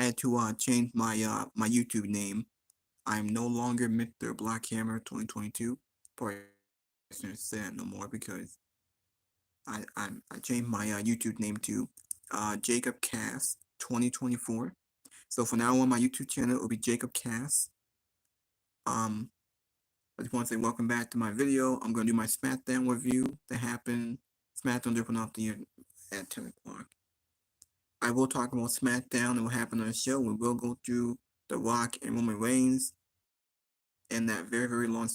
had to change my YouTube name. I'm no longer Mr. Blackhammer 2022. Probably shouldn't say that no more because I changed my YouTube name to Jacob Cass 2024. So for now on my YouTube channel, it will be Jacob Cass. I just want to say welcome back to my video. I'm going to do my Smackdown review that happened. Smackdown different off the year at 10 o'clock. I will talk about Smackdown and what happened on the show. We will go through The Rock and Roman Reigns and that very, very long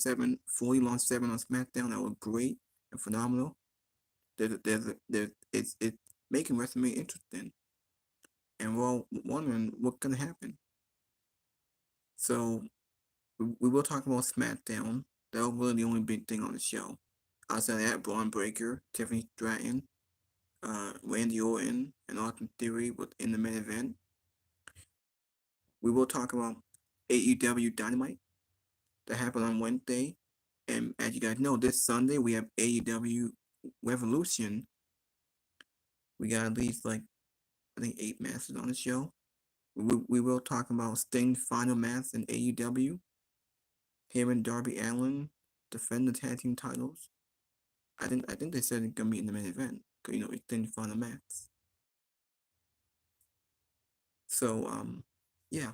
fully long 7 on Smackdown. That was great and phenomenal. It's making WrestleMania interesting. And we're all wondering what's going to happen. So we will talk about SmackDown. That was really the only big thing on the show. Outside of that, Braun Breaker, Tiffany Stratton, Randy Orton, and Austin Theory was in the main event. We will talk about AEW Dynamite that happened on Wednesday. And as you guys know, this Sunday we have AEW Revolution. We got at least I think 8 matches on the show. We will talk about Sting's final match in AEW. Him and Darby Allin defend the tag team titles. I think they said it's gonna be in the main event. Cause it's Sting's final match. So yeah.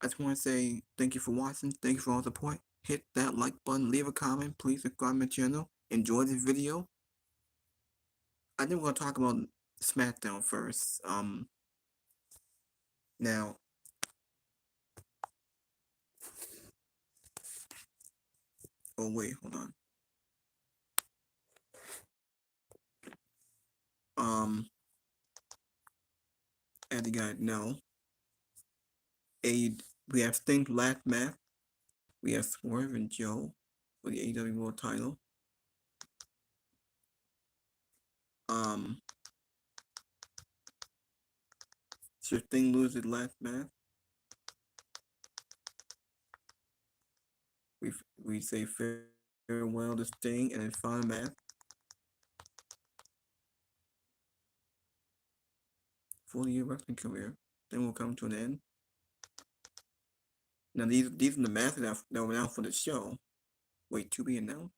I just want to say thank you for watching. Thank you for all the support. Hit that like button. Leave a comment. Please subscribe to my channel. Enjoy this video. I think we're gonna talk about SmackDown first. Now. Oh wait, hold on. As you guys know, we have Sting's last match. We have Swerve and Joe for the AEW World Title. Should Sting lose his last match? We say farewell to Sting and his final match. Full-year wrestling career. Then will come to an end. Now these are the matches that were announced for the show. Wait, to be announced?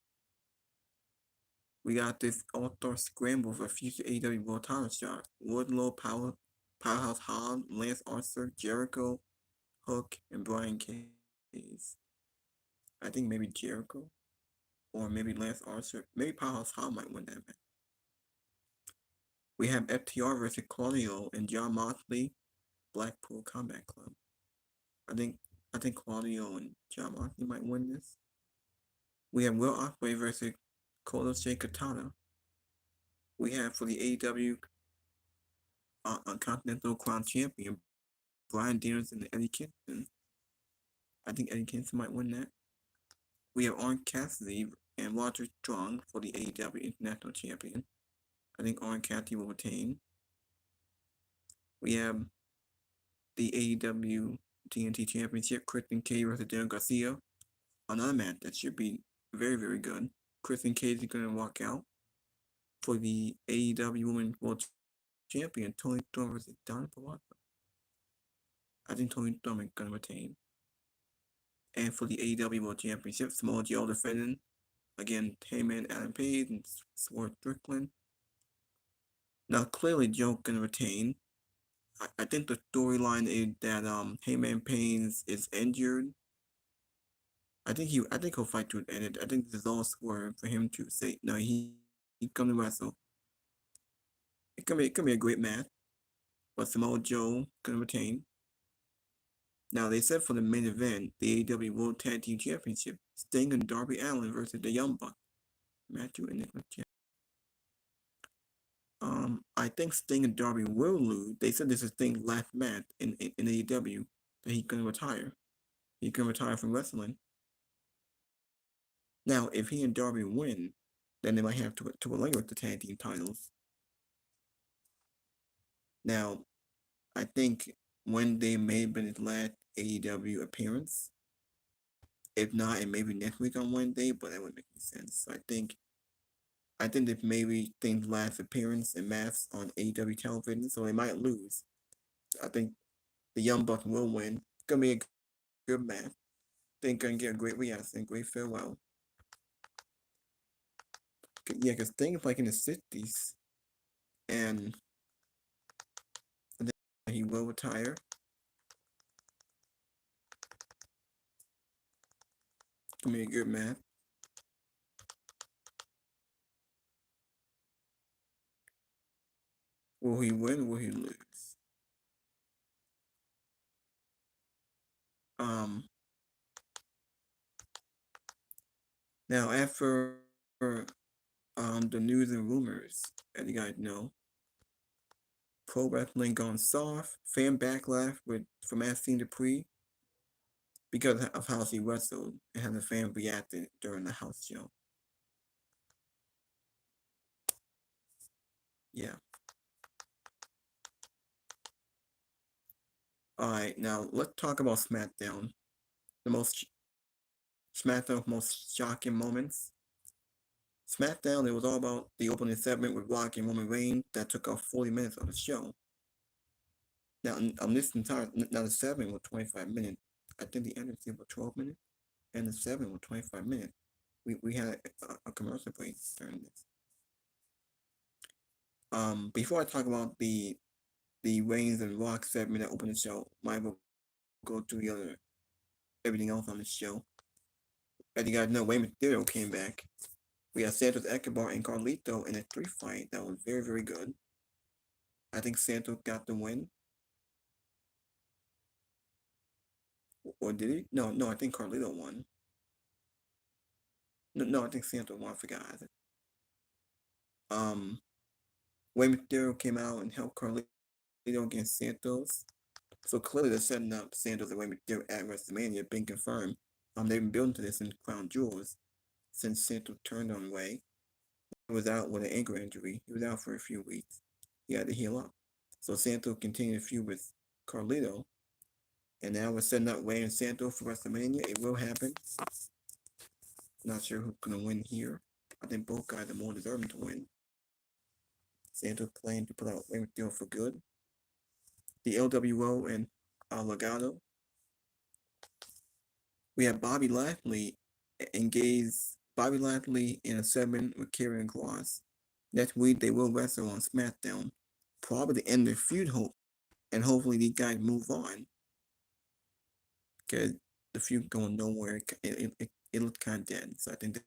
We got this All-Star Scramble for future AEW World Title shot. Wardlow, Powerhouse Hobbs, Lance Archer, Jericho, Hook, and Brian Cage. I think maybe Jericho. Or maybe Lance Archer. Maybe Powerhouse Hobbs might win that match. We have FTR versus Claudio and John Moxley, Blackpool Combat Club. I think Claudio and John Moxley might win this. We have Will Ospreay versus Konosuke Katana. We have for the AEW Continental Crown Champion Bryan Danielson and Eddie Kingston. I think Eddie Kingston might win that. We have Orange Cassidy and Roger Strong for the AEW International Champion. I think Orange Cassidy will retain. We have the AEW TNT Championship, Christian Cage versus Daniel Garcia. Another match that should be very, very good. Christian Cage is going to walk out for the AEW Women's World Champion, Toni Storm versus Donna Purrazzo. I think Toni Storm is going to retain. And for the AEW World Championship, Samoa Joe defending again Heyman, Adam Page, and Swerve Strickland. Now clearly Joe going to retain. I think the storyline is that Heyman Page is injured. I think he'll fight to the end. I think this is all Swerve for him to say no. He's going to wrestle. It can be a great match, but Samoa Joe going to retain. Now they said for the main event, the AEW World Tag Team Championship, Sting and Darby Allin versus the Young Bucks, Matthew and Nicholas Jackson. I think Sting and Darby will lose. They said this is Sting's last match in AEW that he's gonna retire. He can retire from wrestling. Now, if he and Darby win, then they might have to relinquish the tag team titles. Now, I think Wednesday may have been his last AEW appearance. If not, it may be next week on Wednesday, but that wouldn't make any sense. So I think this may be Sting's last appearance and match on AEW television, so they might lose. I think The Young Bucks will win. It's gonna be a good match. They're gonna get a great reaction, great farewell. Yeah, because things like in the 60s, and then he will retire. It's gonna be a good match. Will he win? Will he lose? Um. Now, after the news and rumors, as you guys know, pro wrestling gone soft. Fan backlash with from Maxine Dupree because of how she wrestled and how the fan reacted during the house show. Yeah. All right, now let's talk about SmackDown. The most SmackDown's most shocking moments. SmackDown, it was all about the opening segment with Rock and Roman Reigns that took off 40 minutes of the show. Now, on this entire, now the segment was 25 minutes. I think the end was 12 minutes, and the segment was 25 minutes. We had a commercial break during this. Before I talk about the Reigns and Rock segment that opened the show, might will go through the other everything else on the show. As you guys know, Rey Mysterio came back. We had Santos Escobar and Carlito in a street fight that was very, very good. I think Santos got the win. Or did he? No, I think Carlito won. No, I think Santos won. I forgot. Um, Rey Mysterio came out and helped Carlito against Santos. So clearly they're setting up Santos and Rey Mysterio at WrestleMania, being confirmed. They've been building to this in Crown Jewels since Santos turned on Rey. He was out with an ankle injury. He was out for a few weeks. He had to heal up. So Santos continued to feud with Carlito. And now we're setting up Rey and Santos for WrestleMania. It will happen. Not sure who's going to win here. I think both guys are more deserving to win. Santos planning to put out Rey Mysterio for good. The LWO and Legado. We have Bobby Lashley engage Bobby Lashley in a segment with Karrion Kross. Next week they will wrestle on SmackDown. Probably to end their feud, and hopefully these guys move on. Because the feud going nowhere. It looks kind of dead. So I think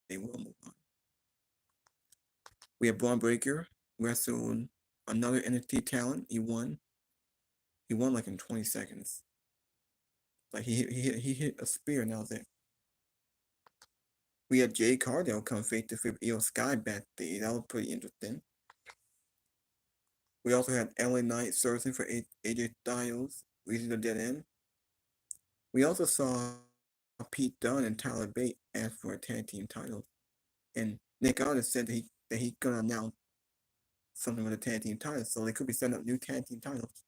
they will move on. We have Braun Breaker wrestled another NXT talent. He won. He won like in 20 seconds. Like he hit a spear and that was it. We had Jay Cardell come face to face with Io Sky backstage. That was pretty interesting. We also had LA Knight searching for AJ Styles, reaching the dead end. We also saw Pete Dunne and Tyler Bate ask for a tag team title. And Nick Aldis said that he gonna announce something with a tag team title, so they could be setting up new tag team titles.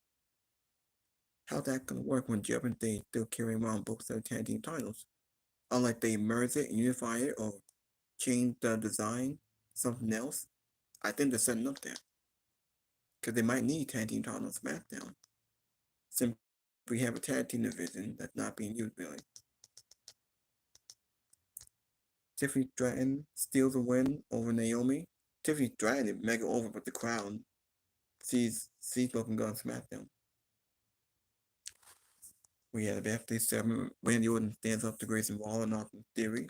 How's that gonna work when Judgment Day still carrying around both of the tag team titles? Unlike they merge it, unify it, or change the design, something else. I think they're setting up that. Because they might need tag team titles on SmackDown. Simply have a tag team division that's not being used really. Tiffany Stratton steals a win over Naomi. Tiffany Stratton is mega over, but the crowd sees broken gun on SmackDown. We had a backstage segment. Randy Orton stands up to Grayson Waller and Austin Theory.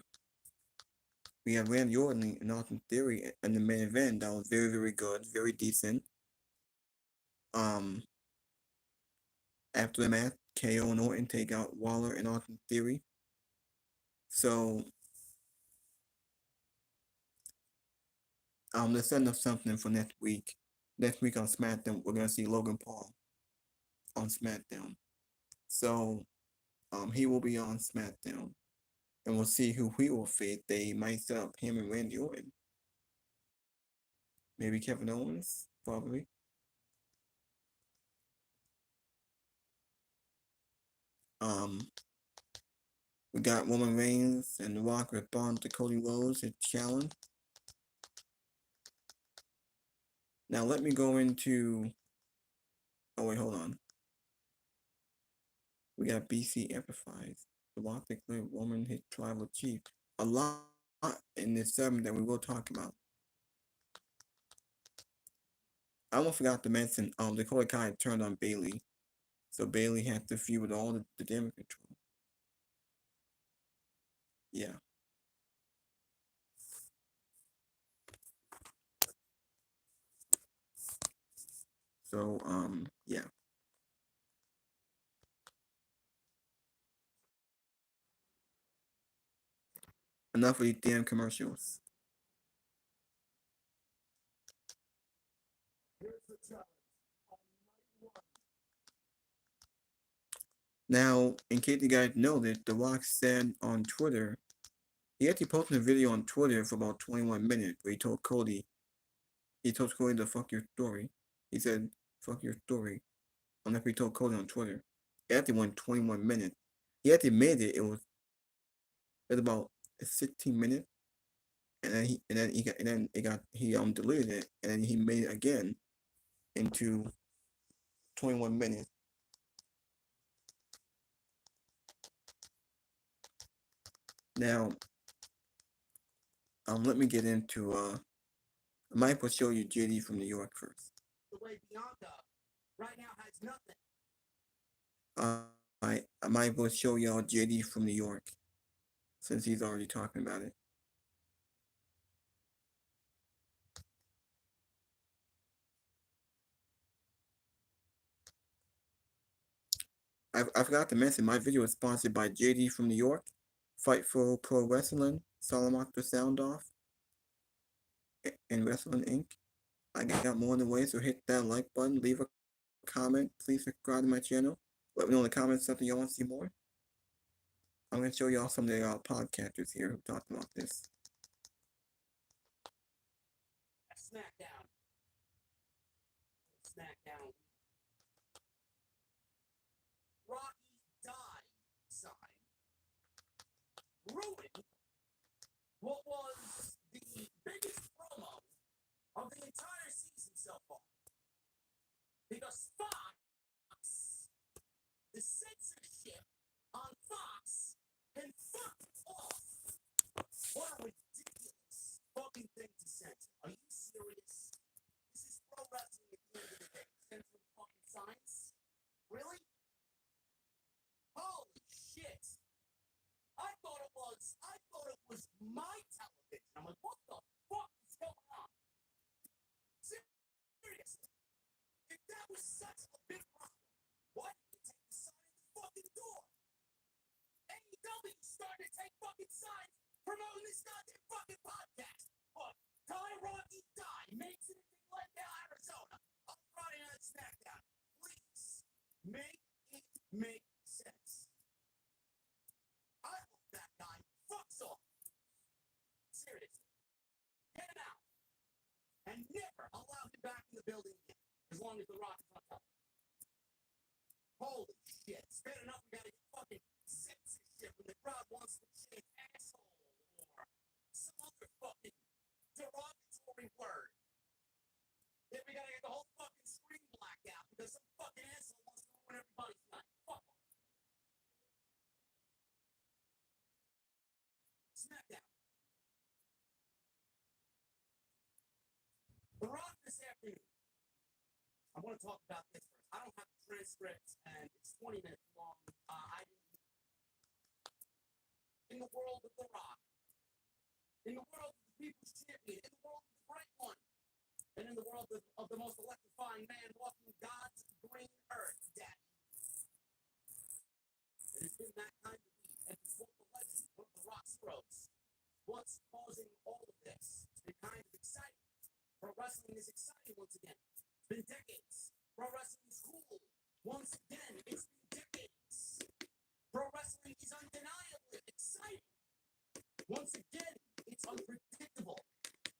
We had Randy Orton and Austin Theory in the main event. That was very, very good, very decent. After the match, KO and Orton take out Waller and Austin Theory. So, they're setting up something for next week. Next week on SmackDown, we're gonna see Logan Paul on SmackDown. So, he will be on SmackDown, and we'll see who he will fit. They might set up him and Randy Orton. Maybe Kevin Owens, probably. We got Roman Reigns and The Rock respond to Cody Rhodes' challenge. Now let me go into. Oh wait, hold on. We got BC Amplifies. The Rock declared woman hit tribal chief. A lot in this segment that we will talk about. I almost forgot to mention, Dakota Kai turned on Bailey. So Bailey had to feud with all the damage control. Yeah. So, yeah. Enough of these damn commercials. Now, in case you guys know that The Rock said on Twitter, he actually posted a video on Twitter for about 21 minutes where he told Cody to fuck your story. He said, fuck your story. Unless he told Cody on Twitter. It actually went 21 minutes. He actually made it. It was about 16 minutes. He deleted it and then he made it again into 21 minutes. Now, let me get into I might show you JD from New York first. The way Bianca right now has nothing. I might show y'all JD from New York since he's already talking about it. I forgot to mention my video is sponsored by JD from New York, Fightful Pro Wrestling, Salamock the Sound Off, and Wrestling Inc. I got more than way, so hit that like button, leave a comment, please subscribe to my channel. Let me know in the comments something y'all want to see more. I'm going to show y'all some of the podcasters here who talked about this. Smackdown. Rocky died sign. Ruined what was the biggest promo of the entire season so far. Because Fox, the censorship on Fox, can fuck off. What a ridiculous fucking thing to censor. Are you serious? This is pro wrestling at the end of the day. Censoring fucking science? Really? Holy shit. I thought it was my television. I'm like, what the fuck is going on? Seriously. If that was such a big problem, why didn't you take the sign at the fucking door? AEW started to take fucking signs promoting this goddamn fucking podcast. But Ty Rocky died makes it in Glendale, Arizona on Friday Night Smackdown. Please make it make sense. I hope that guy fucks off. Seriously. Get him out. And never allow him back in the building again. As long as The Rock is on top. Holy shit. It's bad enough we gotta get fucking censorship when the crowd wants to chant asshole or some other fucking derogatory word. Then we gotta get the whole fucking screen blacked out because some fucking asshole wants to ruin everybody's night. Fuck off. Smackdown. The Rock this afternoon. I want to talk about this first. I don't have the transcript, and it's 20 minutes long. In the world of The Rock, in the world of the People's Champion, in the world of the Great One, and in the world of the most electrifying man walking God's green earth, Daddy. It has been that kind of week, and it's one of the legends, one of The Rock's heroes. What's causing all of this? It's been kind of exciting. Pro wrestling is exciting once again. It's been decades. Pro wrestling is cool. Once again, it's been decades. Pro wrestling is undeniably exciting. Once again, it's unpredictable.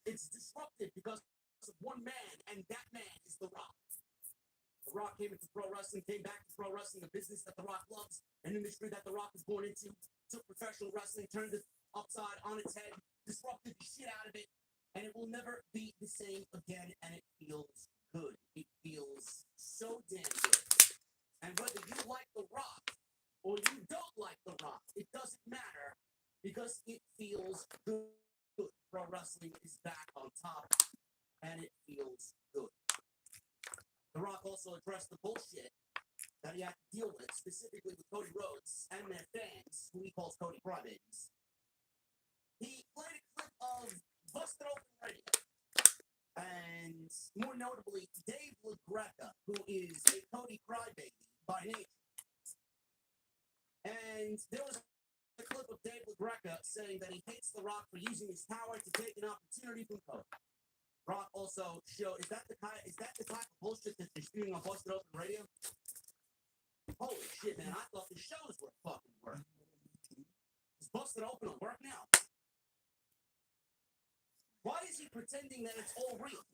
It's disruptive because of one man, and that man is The Rock. The Rock came into pro wrestling, came back to pro wrestling, a business that The Rock loves, an industry that The Rock was born into, took professional wrestling, turned it upside on its head, disrupted the shit out of it, and it will never be the same again, and it feels good. It feels so damn good. And whether you like The Rock or you don't like The Rock. It doesn't matter because it feels good. Pro wrestling is back on top, and it feels good. The Rock also addressed the bullshit that he had to deal with, specifically with Cody Rhodes and their fans, who he calls Cody Crybabies. He played a clip of Busted Open Radio, and more notably, Dave LaGreca, who is a Cody Crybaby by nature. And there was a clip of Dave LaGreca saying that he hates The Rock for using his power to take an opportunity from Cody. Rock also showed, is that the type of bullshit that they're spewing on Busted Open Radio? Holy shit, man, I thought the shows were fucking work. Is Busted Open a work now? Why is he pretending that it's all real?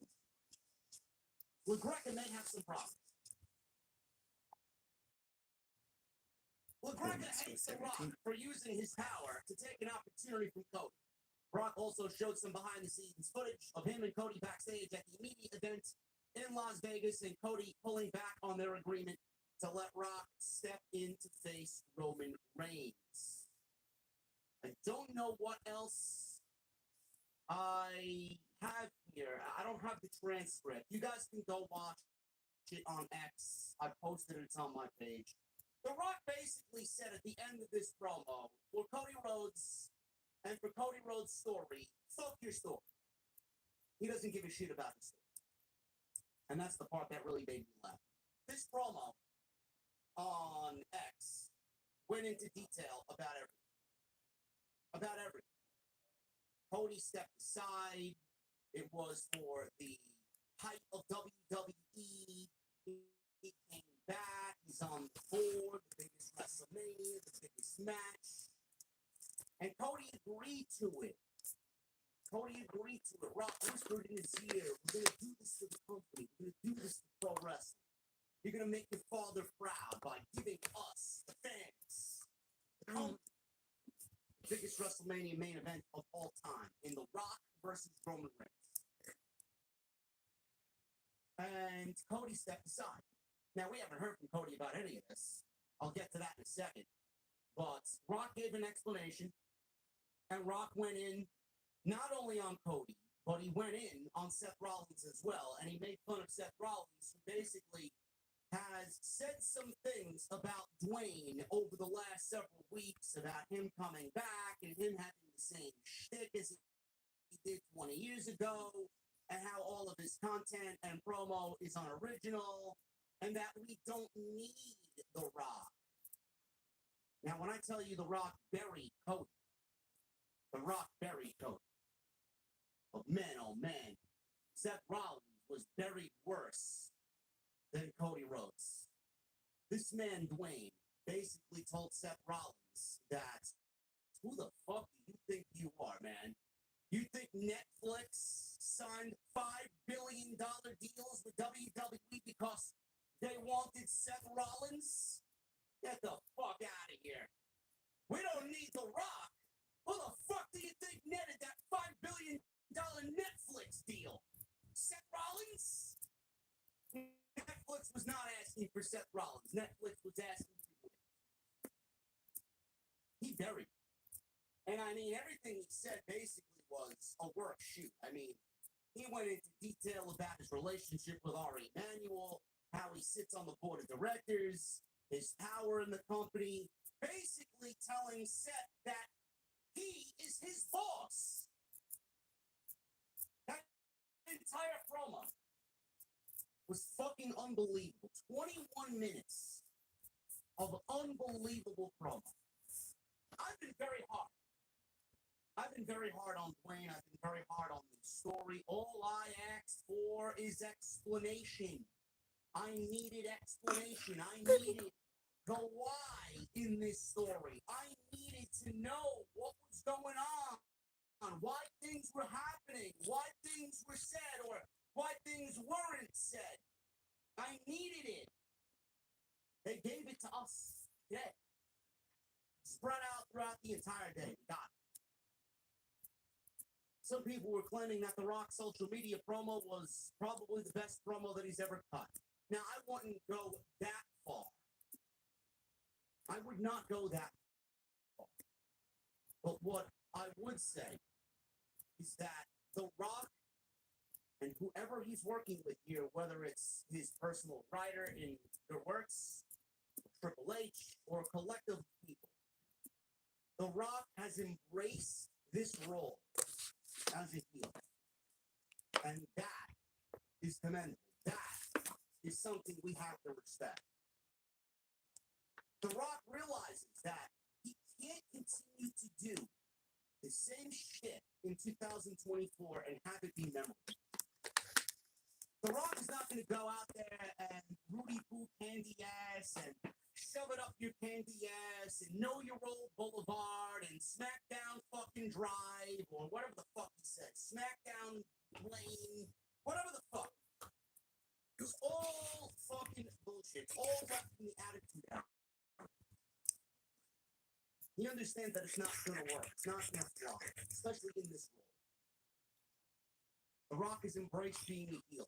LaGreca may have some problems. LaGreca hates The Rock for using his power to take an opportunity from Cody. Rock also showed some behind-the-scenes footage of him and Cody backstage at the immediate event in Las Vegas, and Cody pulling back on their agreement to let Rock step in to face Roman Reigns. I don't know what else I have here. I don't have the transcript. You guys can go watch it on X. I posted it. It's on my page. The Rock basically said at the end of this promo, for Cody Rhodes and for Cody Rhodes' story, fuck your story. He doesn't give a shit about his story. And that's the part that really made me laugh. This promo on X went into detail about everything. About everything. Cody stepped aside. It was for the height of WWE. He came back. He's on the board. The biggest WrestleMania, the biggest match. And Cody agreed to it. Cody agreed to it. Rock whispered in his ear, we're going to do this for the company. We're going to do this for pro wrestling. You're going to make your father proud by giving us, the fans, the company, the biggest WrestleMania main event of all time in The Rock versus Roman Reigns. And Cody stepped aside. Now, we haven't heard from Cody about any of this. I'll get to that in a second. But Rock gave an explanation, and Rock went in not only on Cody, but he went in on Seth Rollins as well, and he made fun of Seth Rollins, who basically has said some things about Dwayne over the last several weeks about him coming back and him having the same shtick as he did 20 years ago, and how all of his content and promo is unoriginal, and that we don't need The Rock. Now, when I tell you The Rock buried Cody, The Rock buried Cody. But man, oh man, Seth Rollins was buried worse than Cody Rhodes. This man, Dwayne, basically told Seth Rollins that, who the fuck do you think you are, man? You think Netflix signed $5 billion deals with WWE because they wanted Seth Rollins? Get the fuck out of here. We don't need The Rock. Who the fuck do you think netted that $5 billion Netflix deal? Seth Rollins? Netflix was not asking for Seth Rollins. Netflix was asking for him. He buried him. And I mean, everything he said basically was a work shoot. I mean, he went into detail about his relationship with Ari Emanuel, how he sits on the board of directors, his power in the company, basically telling Seth that he is his boss. That entire promo was fucking unbelievable. 21 minutes of unbelievable promo. I've been very hard. I've been very hard on Dwayne. I've been very hard on the story. All I asked for is explanation. I needed explanation. I needed the why in this story. I needed to know what was going on, why things were happening, why things were said, or why things weren't said. I needed it. They gave it to us today. Spread out throughout the entire day. We got it. Some people were claiming that The Rock's social media promo was probably the best promo that he's ever cut. Now, I wouldn't go that far. I I would not go that far. But what I would say is that The Rock and whoever he's working with here, whether it's his personal writer in their works, Triple H, or a collective of people, The Rock has embraced this role as a heel. And that is commendable. That is something we have to respect. The Rock realizes that he can't continue to do the same shit in 2024 and have it be memorable. The Rock is not going to go out there and Rudy Poo candy ass and shove it up your candy ass and Know Your Role Boulevard and Smackdown fucking Drive or whatever the fuck he said. Smackdown Lane, whatever the fuck. It's all fucking bullshit. All left in the attitude era. He understands that it's not going to work. It's not going to fly, especially in this role. The Rock has embraced being a heel.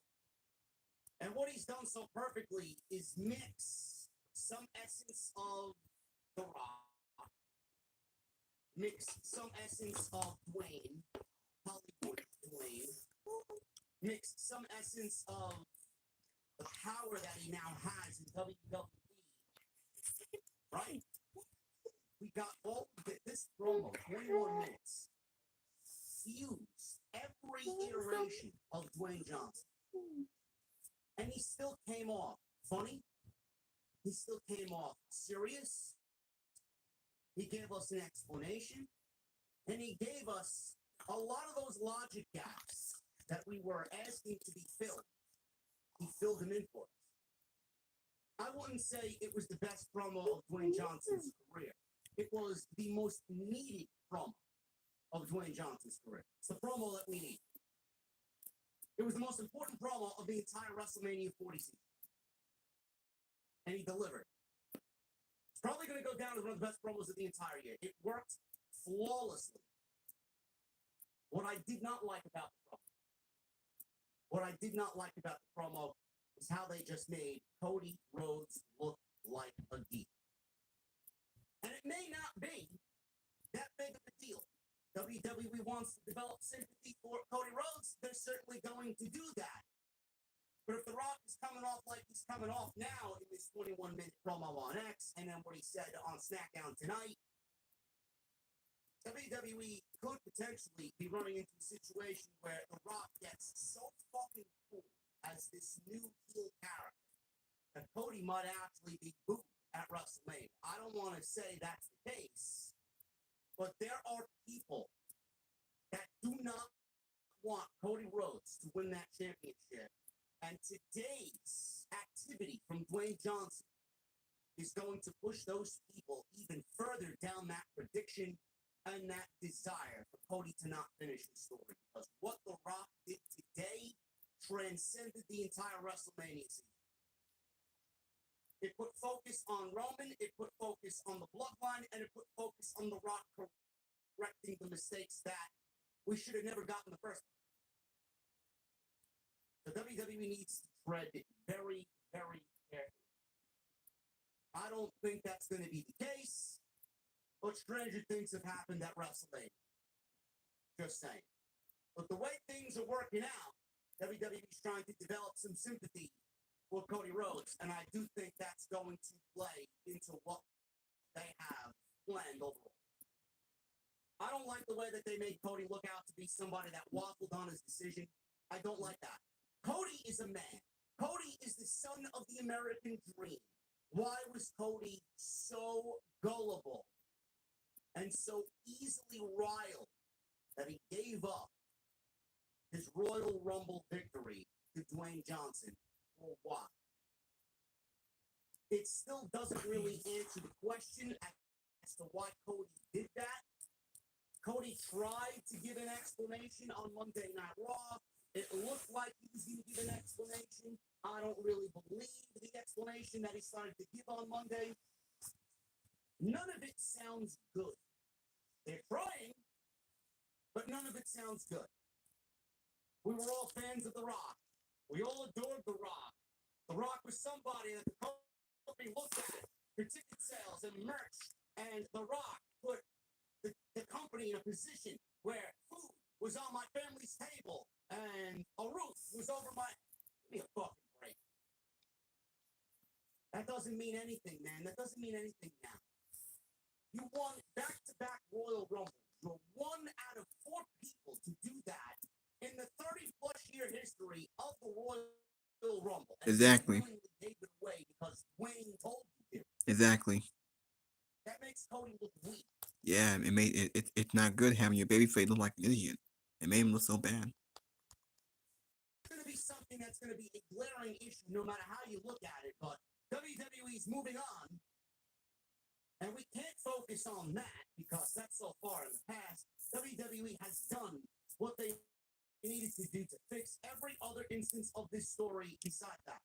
And what he's done so perfectly is mix some essence of The Rock, mix some essence of Dwayne, Hollywood Dwayne, mix some essence of the power that he now has in WWE, right? We got all of this promo, 21 minutes, fused every iteration of Dwayne Johnson. And he still came off funny. He still came off serious. He gave us an explanation. And he gave us a lot of those logic gaps that we were asking to be filled. He filled them in for us. I wouldn't say it was the best promo of Dwayne Johnson's career. It was the most needed promo of Dwayne Johnson's career. It's the promo that we need. It was the most important promo of the entire WrestleMania 40 season. And he delivered. It's probably going to go down as one of the best promos of the entire year. It worked flawlessly. What I did not like about the promo is how they just made Cody Rhodes look like a geek. And it may not be that big of a deal. WWE wants to develop sympathy for Cody Rhodes. They're certainly going to do that. But if The Rock is coming off like he's coming off now in this 21-minute promo on X, and then what he said on SmackDown tonight, WWE could potentially be running into a situation where The Rock gets so fucking cool as this new heel character that Cody might actually be booed at WrestleMania. I don't want to say that's the case, but there are people that do not want Cody Rhodes to win that championship. And today's activity from Dwayne Johnson is going to push those people even further down that prediction and that desire for Cody to not finish his story. Because what The Rock did today transcended the entire WrestleMania season. It put focus on Roman, it put focus on the bloodline, and it put focus on The Rock correcting the mistakes that we should have never gotten in the first place. The WWE needs to tread very, very carefully. I don't think that's going to be the case, but stranger things have happened at WrestleMania. Just saying. But the way things are working out, WWE is trying to develop some sympathy for Cody Rhodes, and I do think that's going to play into what they have planned overall. I don't like the way that they made Cody look out to be somebody that waffled on his decision. I don't like that. Cody is a man. Cody is the son of the American dream. Why was Cody so gullible and so easily riled that he gave up his Royal Rumble victory to Dwayne Johnson? For what? It still doesn't really answer the question as to why Cody did that. Cody tried to give an explanation on Monday Night Raw. It looked like he was going to give an explanation. I don't really believe the explanation that he started to give on Monday. None of it sounds good. They're trying, but none of it sounds good. We were all fans of The Rock. We all adored The Rock. The Rock was somebody that the company looked at for ticket sales themselves in merch, and The Rock put the company in a position where food was on my family's table and a roof was over my. Give me a fucking break. That doesn't mean anything, man. That doesn't mean anything now. You won back-to-back Royal Rumbles. You're 1 out of 4 people to do that in the 30-plus year history of the Royal Rumble. And Exactly. you gave it away because Wayne told you to. Exactly. That makes Cody look weak. Yeah, it made it's not good having your babyface look like an idiot. It made him look so bad. It's going to be something that's going to be a glaring issue no matter how you look at it, but WWE's moving on. And we can't focus on that because that's so far in the past. WWE has done what they needed to do to fix every other instance of this story beside that.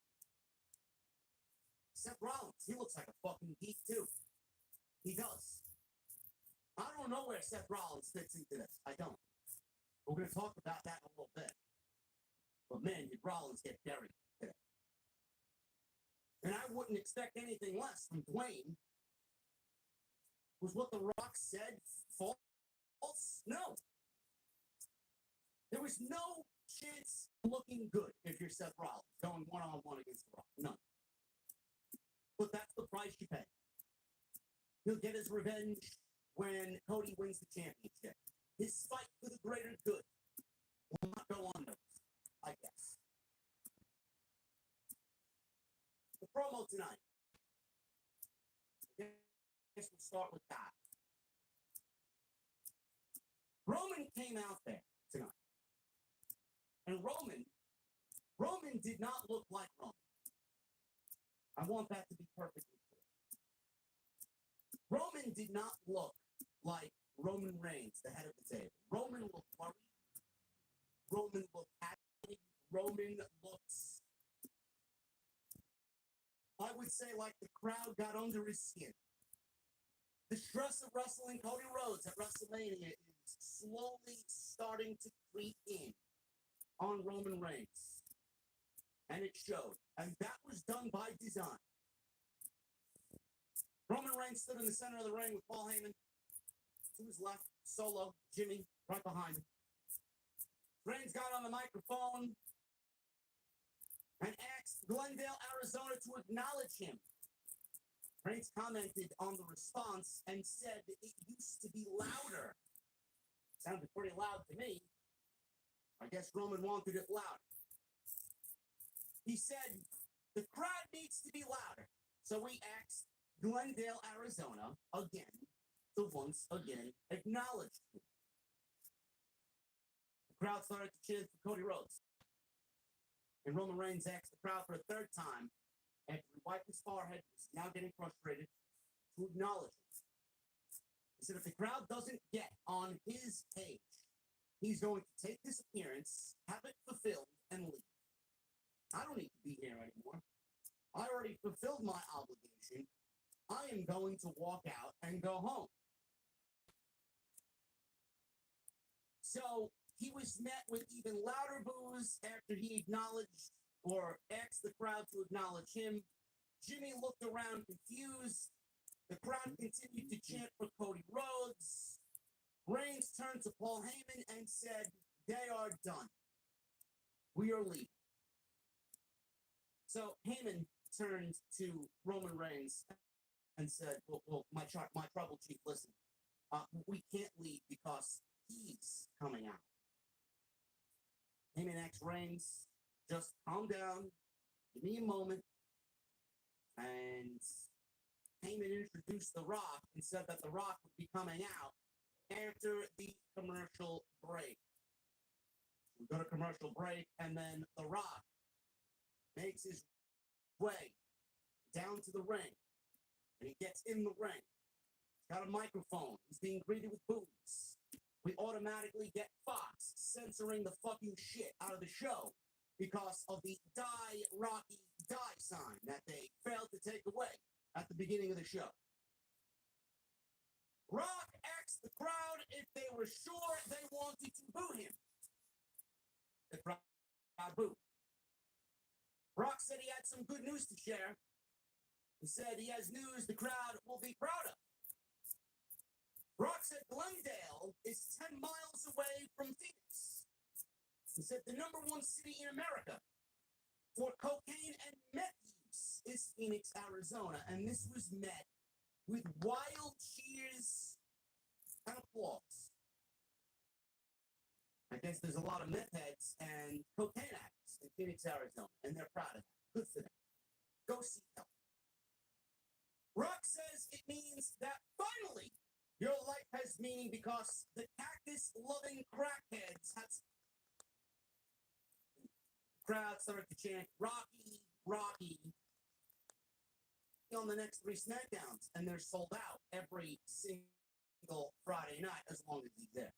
Seth Rollins, he looks like a fucking geek too. He does. I don't know where Seth Rollins fits into this. I don't. We're going to talk about that in a little bit. But man, did Rollins get buried today. And I wouldn't expect anything less from Dwayne. Was what The Rock said false? No. There was no chance looking good if you're Seth Rollins going one-on-one against The Rock. None. But that's the price you pay. He'll get his revenge when Cody wins the championship. His fight for the greater good will not go unnoticed, I guess. The promo tonight. I guess we'll start with that. Roman came out there tonight. And Roman did not look like Roman. I want that to be perfectly clear. Roman did not look like Roman Reigns, the head of the table. Roman looked worried. Roman looked happy. Roman looks, I would say, like the crowd got under his skin. The stress of wrestling Cody Rhodes at WrestleMania is slowly starting to creep in on Roman Reigns. And it showed. And that was done by design. Roman Reigns stood in the center of the ring with Paul Heyman. To his left, Solo, Jimmy, right behind him. Reigns got on the microphone and asked Glendale, Arizona to acknowledge him. Reigns commented on the response and said it used to be louder. Sounded pretty loud to me. I guess Roman wanted it louder. He said the crowd needs to be louder. So we asked Glendale, Arizona, again, to once again acknowledge him. The crowd started to cheer for Cody Rhodes. And Roman Reigns asked the crowd for a third time, after he wiped his forehead, was now getting frustrated, to acknowledge it. He said if the crowd doesn't get on his page, he's going to take this appearance, have it fulfilled, and leave. I don't need to be here anymore. I already fulfilled my obligation. I am going to walk out and go home. So he was met with even louder boos after he acknowledged or asked the crowd to acknowledge him. Jimmy looked around confused. The crowd continued to chant for Cody Rhodes. Reigns turned to Paul Heyman and said, "They are done. We are leaving." So Heyman turned to Roman Reigns and said, well my tribal chief, listen, we can't leave because he's coming out. Heyman asked Reigns, just calm down, give me a moment. And Heyman introduced The Rock and said that The Rock would be coming out after the commercial break. We go to commercial break, and then The Rock makes his way down to the ring. And he gets in the ring. He's got a microphone. He's being greeted with boos. We automatically get Fox censoring the fucking shit out of the show because of the Die Rocky Die sign that they failed to take away at the beginning of the show. Rock asked the crowd if they were sure they wanted to boo him. The crowd booed. Rock said he had some good news to share. He said he has news the crowd will be proud miles away from Phoenix. He said the #1 city in America for cocaine and meth use is Phoenix, Arizona. And this was met with wild cheers and applause. I guess there's a lot of meth heads and cocaine addicts in Phoenix, Arizona, and they're proud of that. Good for them. Go seek help. Rock says it means that finally your life has meaning because the cactus-loving crackheads have... Crowd started to chant, Rocky, Rocky, on the next 3 Smackdowns, and they're sold out every single Friday night as long as he's there.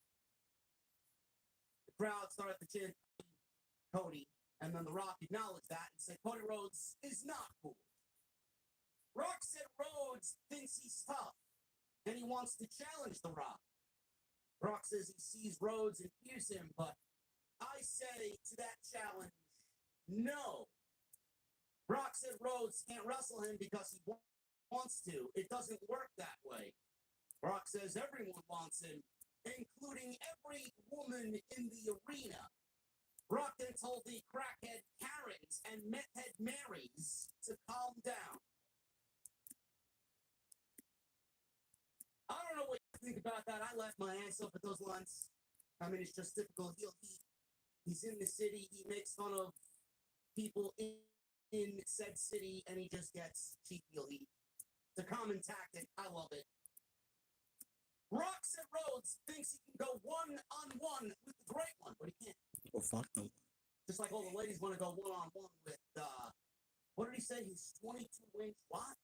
The crowd started to chant Cody, and then The Rock acknowledged that and said Cody Rhodes is not cool. Rock said Rhodes thinks he's tough, and he wants to challenge The Rock. Rock says he sees Rhodes and fears him, but I say to that challenge, no. Rock said Rhodes can't wrestle him because he wants to. It doesn't work that way. Rock says everyone wants him, including every woman in the arena. Rock then told the crackhead Karens and meth-head Marys to calm down. I don't know what you think about that. I laughed my ass off at those lines. I mean, it's just typical heel heat. He's in the city. He makes fun of people in said city, and he just gets cheap heel heat. It's a common tactic. I love it. Rock said Rhodes thinks he can go one-on-one with the Great One, but he can't. Well, fuck no. Just like all the ladies want to go one-on-one with, what did he say? His 22-inch what?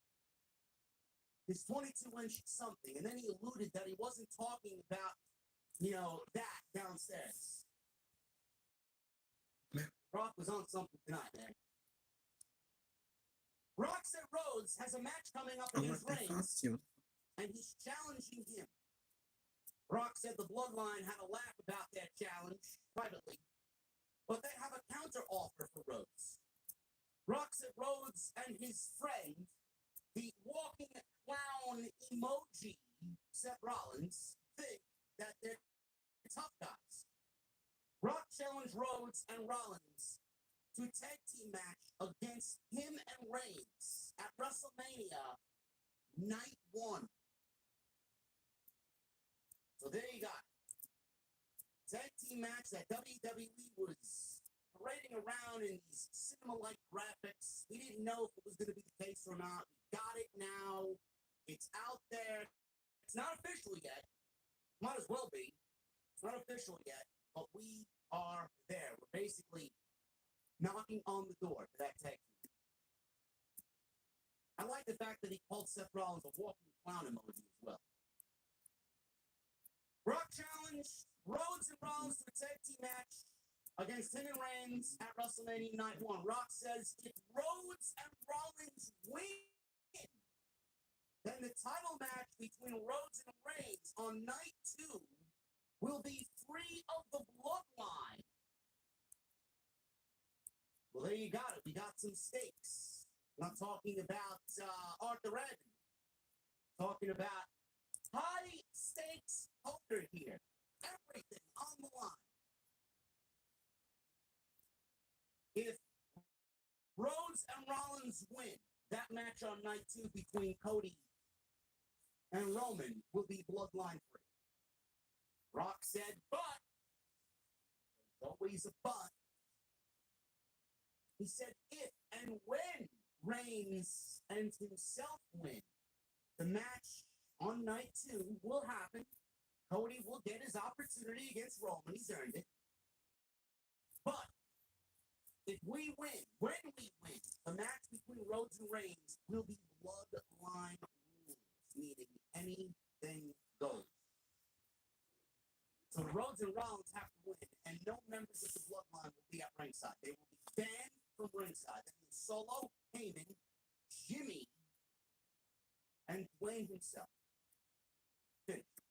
His 22-inch something. And then he alluded that he wasn't talking about, that downstairs. Man. Rock was on something tonight, man. Rock said Rhodes has a match coming up against Reigns, and he's challenging him. Rock said the Bloodline had a laugh about that challenge privately, but they have a counter offer for Rhodes. Rock said Rhodes and his friend, the walking clown emoji, Seth Rollins, think that they're tough guys. Rock challenged Rhodes and Rollins to a tag team match against him and Reigns at WrestleMania Night 1. So there you got it. Tag team match that WWE was parading around in these cinema-like graphics. We didn't know if it was going to be the case or not. We got it now. It's out there. It's not official yet. Might as well be. It's not official yet, but we are there. We're basically knocking on the door for that tag team. I like the fact that he called Seth Rollins a walking clown emoji as well. Rock challenged Rhodes and Rollins to a tag team match against him and Reigns at WrestleMania Night 1. Rock says if Rhodes and Rollins win, then the title match between Rhodes and Reigns on Night 2 will be free of the Bloodline. Well, there you got it. We got some stakes. I'm not talking about Arthur Adams. Talking about high-stakes poker here. Everything on the line. If Rhodes and Rollins win that match on Night 2 between Cody and Roman will be bloodline free. Rock said, but there's always a but. He said if and when Reigns and himself win, the match on Night 2 will happen. Cody will get his opportunity against Roman. He's earned it. But if we win, when we win, the match between Rhodes and Reigns will be bloodline rules, meaning anything goes. So Rhodes and Rollins have to win, and no members of the bloodline will be at ringside. They will be banned from ringside. That means Solo, Heyman, Jimmy, and Dwayne himself. Finished.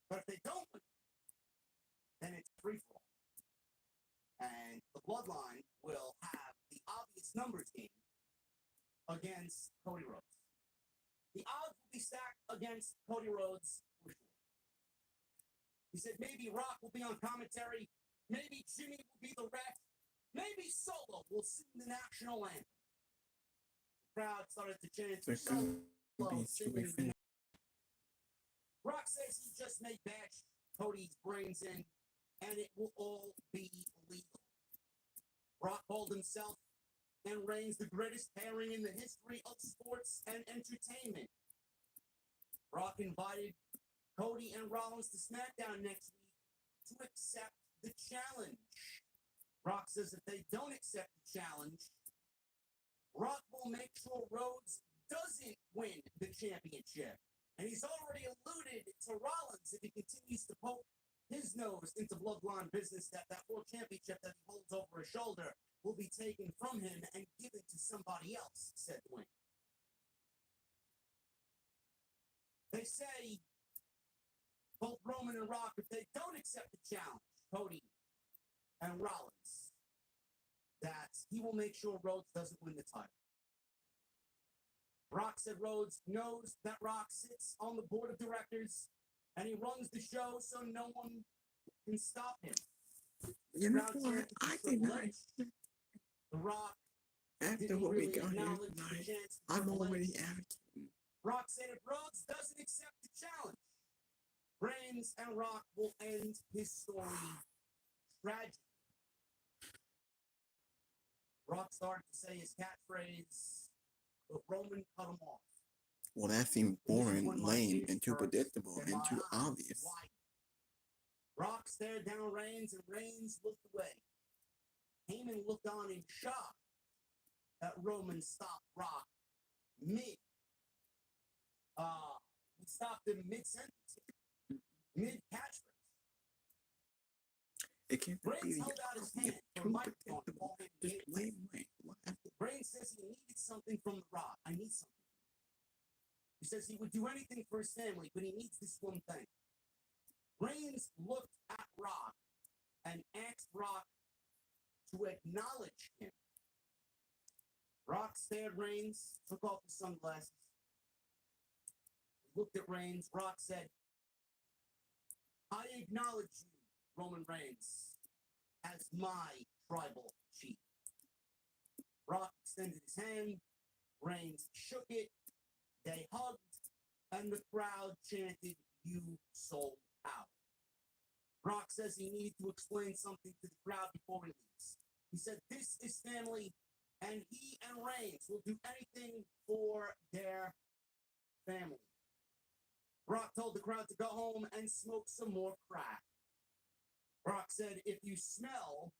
But if they don't win, then it's free for all. And the bloodline will have the obvious numbers game against Cody Rhodes. The odds will be stacked against Cody Rhodes for sure. He said maybe Rock will be on commentary, maybe Jimmy will be the ref, maybe Solo will sing the national anthem. The crowd started to chant Solo singing the Rock says he just may bash Cody's brains in, and it will all be legal. Rock called himself and Reigns the greatest pairing in the history of sports and entertainment. Rock invited Cody and Rollins to SmackDown next week to accept the challenge. Rock says if they don't accept the challenge, Rock will make sure Rhodes doesn't win the championship. And he's already alluded to Rollins if he continues to poke his nose into bloodline business that World Championship that he holds over his shoulder will be taken from him and given to somebody else, said Dwayne. They say both Roman and Rock, if they don't accept the challenge, Cody and Rollins, that he will make sure Rhodes doesn't win the title. Rock said Rhodes knows that Rock sits on the board of directors and he runs the show so no one can stop him. You know what? I did not. The Rock After what we got here tonight, I'm already advocating. Rock said if Rhodes doesn't accept the challenge, Reigns and Rock will end his story tragically. Rock started to say his catchphrase, but Roman cut him off. Well, that seemed boring, lame, and too predictable, and too obvious. Rock stared down Reigns, and Reigns looked away. Heyman looked on in shock that Roman stopped Rock mid. He stopped him mid-sentence, mid-catchphrase. It can't be held out his hand too for a microphone. predictable. Just lame. What happened? Reigns says he needed something from The Rock. I need something. He says he would do anything for his family, but he needs this one thing. Reigns looked at Rock and asked Rock to acknowledge him. Rock stared Reigns, took off his sunglasses, looked at Reigns. Rock said, I acknowledge you, Roman Reigns, as my tribal chief. Rock extended his hand. Reigns shook it. They hugged, and the crowd chanted, "You sold out." Rock says he needed to explain something to the crowd before he leaves. He said, this is family, and he and Reigns will do anything for their family. Rock told the crowd to go home and smoke some more crack. Rock said, if you smell ...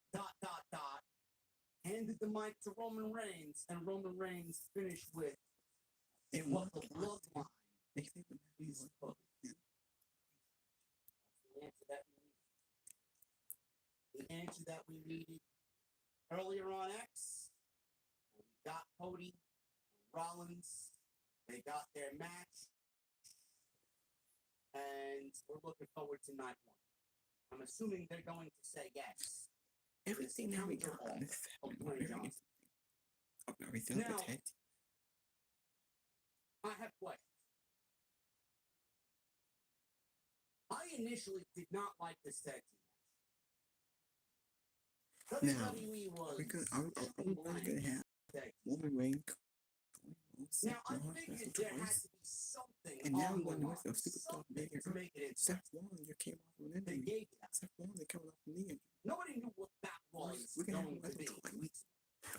handed the mic to Roman Reigns, and Roman Reigns finished with what the bloodline is supposed to do. The answer that we needed earlier on X, we got Cody and Rollins. They got their match, and we're looking forward to night one. I'm assuming they're going to say yes. Everything that we got on this everything now, protect. I have questions. I initially did not like this tag team match. Now, WWE was because I'm really gonna have Roman Reigns. Now I figured there had to be something and now on we're the going line, with the superstar bigger. to make it Seth Rollins came off with an They injury. gave you that. Seth Rollins coming off from the injury. Nobody knew what that was We're gonna going have to be. like weeks.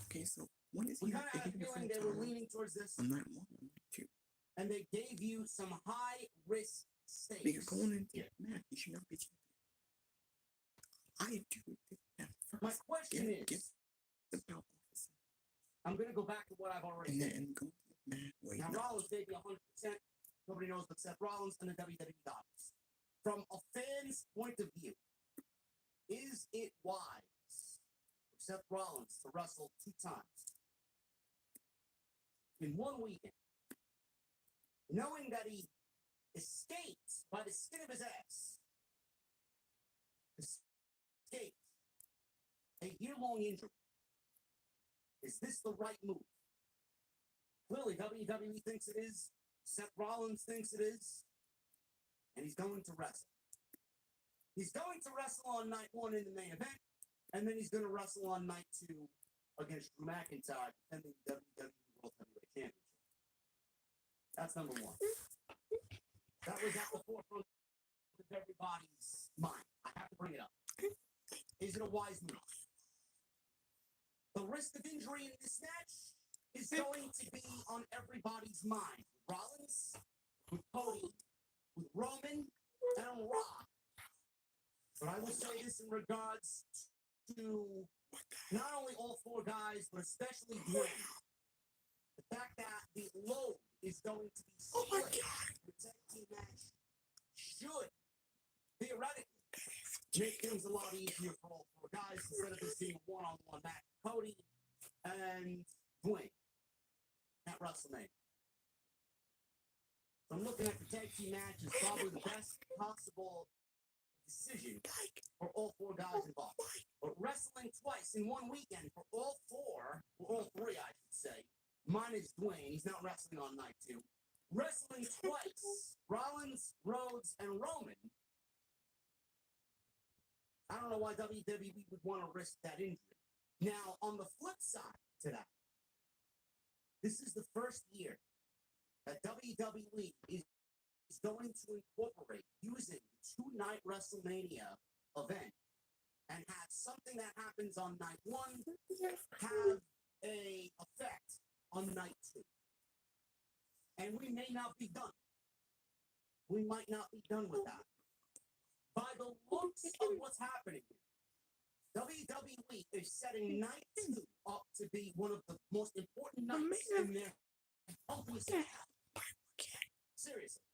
Okay, so when is We he kind of had a feeling they were leaning towards this, on night one, on night two? and they gave you some high risk stakes. Because going into that match, you should not be champion. I do think that first. My question Get is, the belt officer. I'm going to go back to what I've already And said. then go to the match where Now, Rollins gave you 100%. Nobody knows but Seth Rollins and the WWE Gods. From a fan's point of view, is it wise for Seth Rollins to wrestle 2 times in one weekend, knowing that he escaped by the skin of his ass, escaped a year-long injury? Is this the right move? Clearly, WWE thinks it is. Seth Rollins thinks it is. And he's going to wrestle. He's going to wrestle on night 1 in the main event, and then he's going to wrestle on night 2 against Drew McIntyre, defending the WWE World Heavyweight Championship. That's number 1. That was at the forefront of everybody's mind. I have to bring it up. Is it a wise move? The risk of injury in this match is going to be on everybody's mind. With Rollins, with Cody, with Roman, and Raw. But I will say this in regards to not only all 4 guys, but especially Dwayne. The fact that the load is going to be split. The tag team match should theoretically make things a lot easier for all 4 guys instead of this being a one-on-one match. Cody and Dwayne at WrestleMania. I'm looking at the tag team match as probably the best possible decision for all 4 guys involved. But wrestling twice in one weekend for all 4, or all 3, I should say, minus Dwayne, he's not wrestling on night 2. Wrestling twice, Rollins, Rhodes, and Roman. I don't know why WWE would want to risk that injury. Now, on the flip side to that, this is the first year that WWE is going to incorporate using the 2-night WrestleMania event and have something that happens on night 1 have a effect on night 2. And we may not be done. We might not be done with that. By the looks of what's happening here, WWE is setting night 2 up to be one of the most important nights in their company's seriously.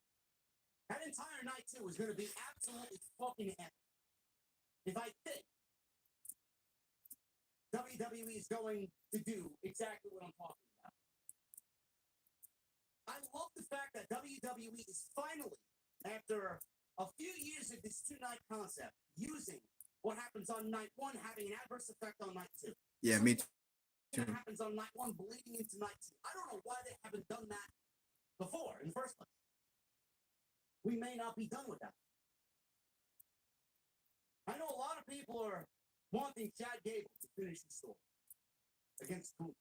That entire night 2 is going to be absolutely fucking epic. If I think WWE is going to do exactly what I'm talking about. I love the fact that WWE is finally, after a few years of this 2-night concept, using what happens on night 1 having an adverse effect on night 2. Yeah, me too. What happens on night 1 bleeding into night 2. I don't know why they haven't done that before in the first place. We may not be done with that. I know a lot of people are wanting Chad Gable to finish the story against Gunther.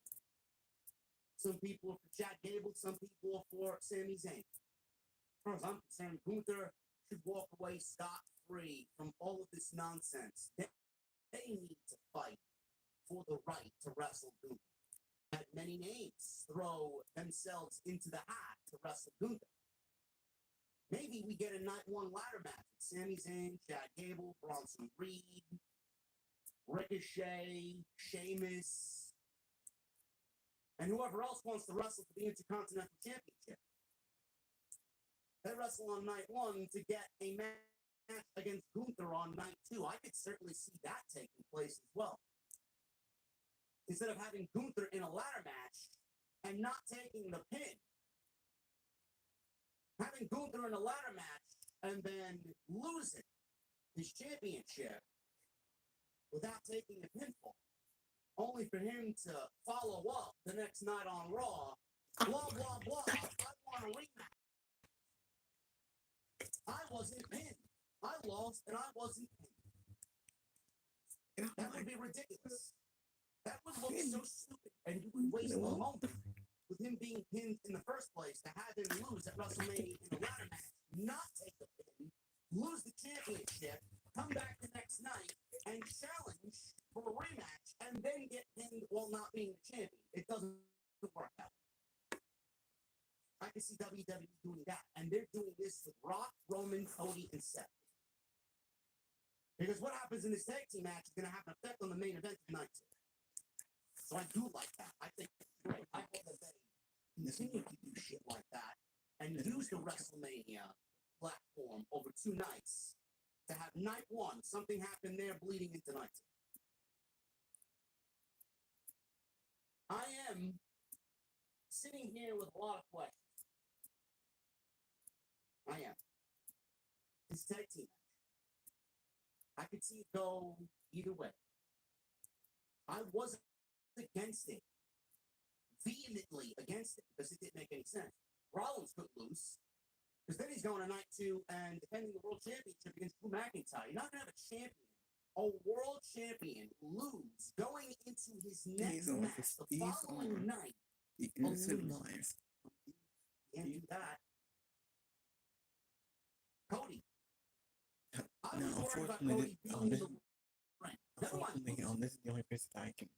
Some people are for Chad Gable, some people are for Sami Zayn. As far as I'm concerned, Gunther should walk away scot-free from all of this nonsense. They need to fight for the right to wrestle Gunther. Had many names throw themselves into the hat to wrestle Gunther. Maybe we get a night 1 ladder match with Sami Zayn, Chad Gable, Bronson Reed, Ricochet, Sheamus, and whoever else wants to wrestle for the Intercontinental Championship. They wrestle on night 1 to get a match against Gunther on night 2. I could certainly see that taking place as well. Instead of having Gunther in a ladder match and not taking the pin. Having Gunther in a ladder match and then losing his championship without taking a pinfall. Only for him to follow up the next night on Raw. Blah, blah, blah. I want a rematch. I wasn't pinned. I lost and I wasn't pinned. That would be ridiculous. That would look so stupid. And you would waste a moment with him being pinned in the first place to have him lose at WrestleMania in a ladder match, not take the pin, lose the championship, come back the next night, and challenge for a rematch, and then get pinned while not being the champion. It doesn't work out. I can see WWE doing that, and they're doing this with Rock, Roman, Cody, and Seth. Because what happens in this tag team match is going to have an effect on the main event tonight. So I do like that. I think it's great. I hope that they continue to do shit like that and use the WrestleMania platform over 2 nights to have night 1, something happened there bleeding into night 2. I am sitting here with a lot of questions. I am. This tag team match. I could see it go either way. I wasn't against it. Vehemently against it because it didn't make any sense. Rollins could lose. Because then he's going to night 2 and defending the world championship against Drew McIntyre. You're not going to have a champion, a world champion, lose going into his next match the following night. The innocent lives. Can't do that. Cody. I Now, was worried about unfortunately, Cody being in the ring. Never mind. This is the only person that I can.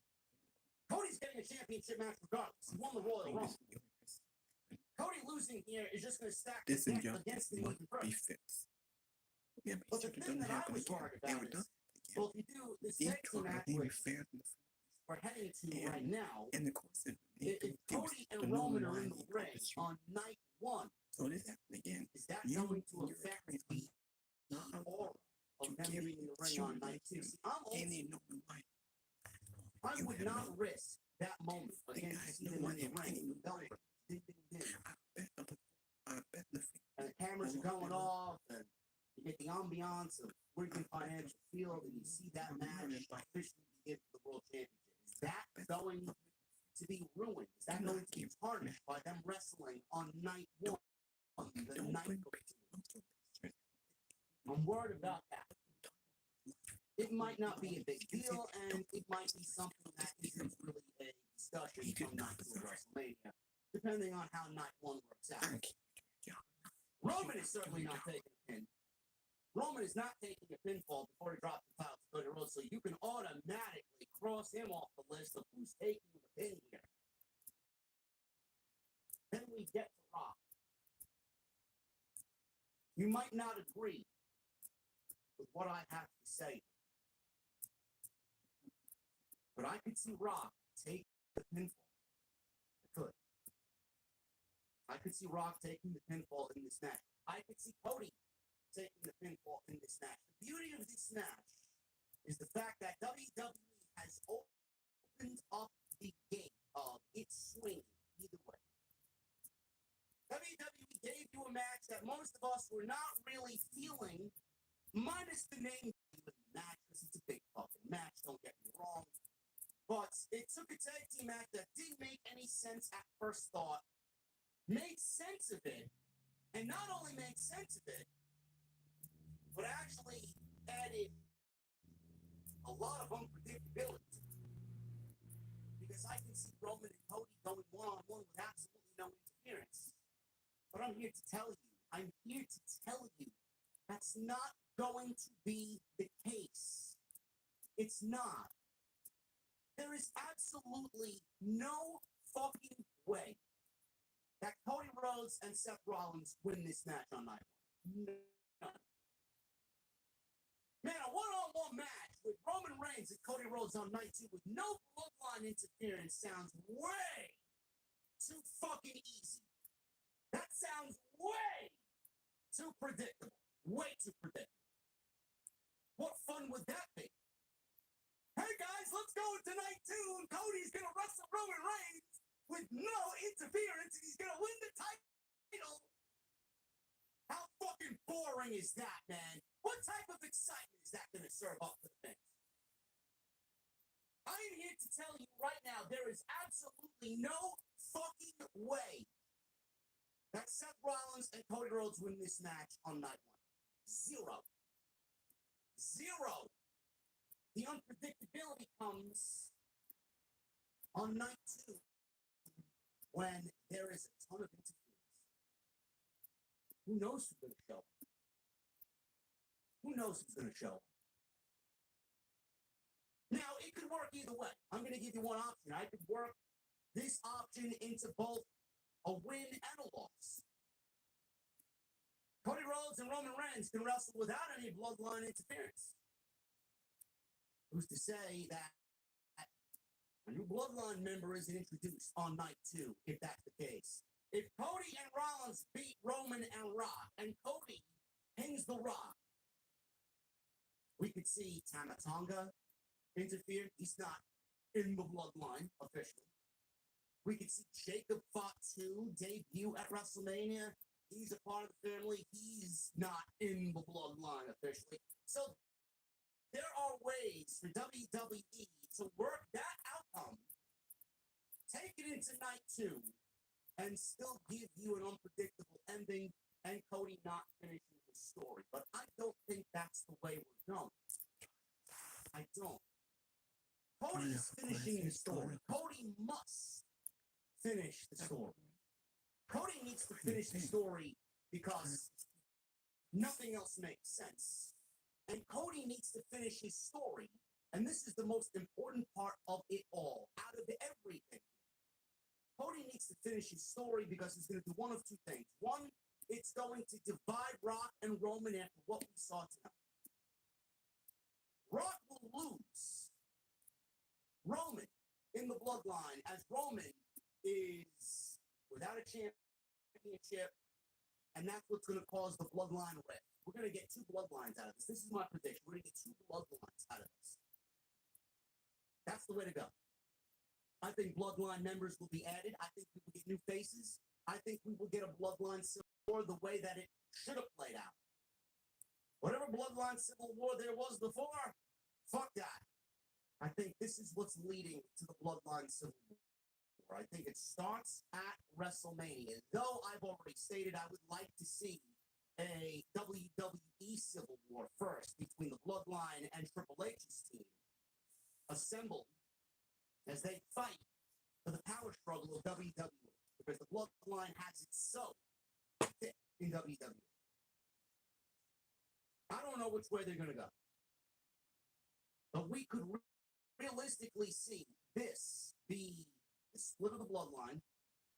Cody's getting a championship match regardless. He won the Royal Rumble. Cody losing here is just going to stack the deck against him even further. Yeah, But the thing that I was worried about is, well, if you do this next match we're heading to right now, and of course, if Cody and Roman are in the ring on night 1, so this happened again. Is that going to affect the aura of them being in the ring on night 2? See, I would not risk that moment against them in the ring. Ding, ding, ding. And the cameras are going off, and you get the ambiance of Wigan Financial Field, and you see that match officially begin for the World Championship. Is that going to be ruined? Is that going to be tarnished by them wrestling on night 1? The night I'm worried about that. It might not be a big deal, and it might be something that isn't really a discussion from night 2 of WrestleMania, depending on how night 1 works out. Roman is certainly not taking a pin. Roman is not taking a pinfall before he drops the title to Cody Rhodes, so you can automatically cross him off the list of who's taking the pin here. Then we get to Rock. You might not agree with what I have to say, but I could see Rock take the pinfall. I could see Rock taking the pinfall in this match. I could see Cody taking the pinfall in this match. The beauty of this match is the fact that WWE has opened up the gate of its swing either way. WWE gave you a match that most of us were not really feeling, minus the name of the match, because it's a big fucking match, don't get me wrong. But it took a tag team match that didn't make any sense at first thought, made sense of it, and not only made sense of it, but actually added a lot of unpredictability. Because I can see Roman and Cody going one-on-one with absolutely no interference. But I'm here to tell you, that's not going to be the case. It's not. There is absolutely no fucking way that Cody Rhodes and Seth Rollins win this match on night 1. None. Man, a one-on-one match with Roman Reigns and Cody Rhodes on night 2 with no bloodline interference sounds way too fucking easy. That sounds way too predictable. Way too predictable. What fun would that be? Hey guys, let's go into night 2 and Cody's gonna wrestle Roman Reigns with no interference, and he's gonna win the title. How fucking boring is that, man? What type of excitement is that gonna serve up for the fans? I am here to tell you right now, there is absolutely no fucking way that Seth Rollins and Cody Rhodes win this match on night 1. Zero. The unpredictability comes on night 2. When there is a ton of interference. Who knows who's going to show up? Now, it could work either way. I'm going to give you one option. I could work this option into both a win and a loss. Cody Rhodes and Roman Reigns can wrestle without any bloodline interference. Who's to say that a new bloodline member isn't introduced on night 2, if that's the case? If Cody and Rollins beat Roman and Rock, and Cody pins the Rock, we could see Tama Tonga interfere. He's not in the bloodline officially. We could see Jacob Fatu debut at WrestleMania. He's a part of the family. He's not in the bloodline officially. So there are ways for WWE to work that outcome, take it into night 2, and still give you an unpredictable ending, and Cody his story, but I don't think that's the way we're going. I don't. Cody's finishing the story. Cody must finish the story. Cody needs to finish the story because nothing else makes sense. And Cody needs to finish his story. And this is the most important part of it all, out of everything. Cody needs to finish his story because he's going to do one of two things. One, it's going to divide Rock and Roman after what we saw tonight. Rock will lose Roman in the bloodline as Roman is without a championship, and that's what's going to cause the bloodline rift. We're going to get two bloodlines out of this. This is my prediction. We're going to get two bloodlines out of this. That's the way to go. I think bloodline members will be added. I think we will get new faces. I think we will get a bloodline civil war the way that it should have played out. Whatever bloodline civil war there was before, fuck that. I think this is what's leading to the bloodline civil war. I think it starts at WrestleMania. Though I've already stated I would like to see a WWE civil war first between the bloodline and Triple H's team assembled as they fight for the power struggle of WWE, because the bloodline has it so thick in WWE. I don't know which way they're going to go, but we could realistically see this be the split of the bloodline.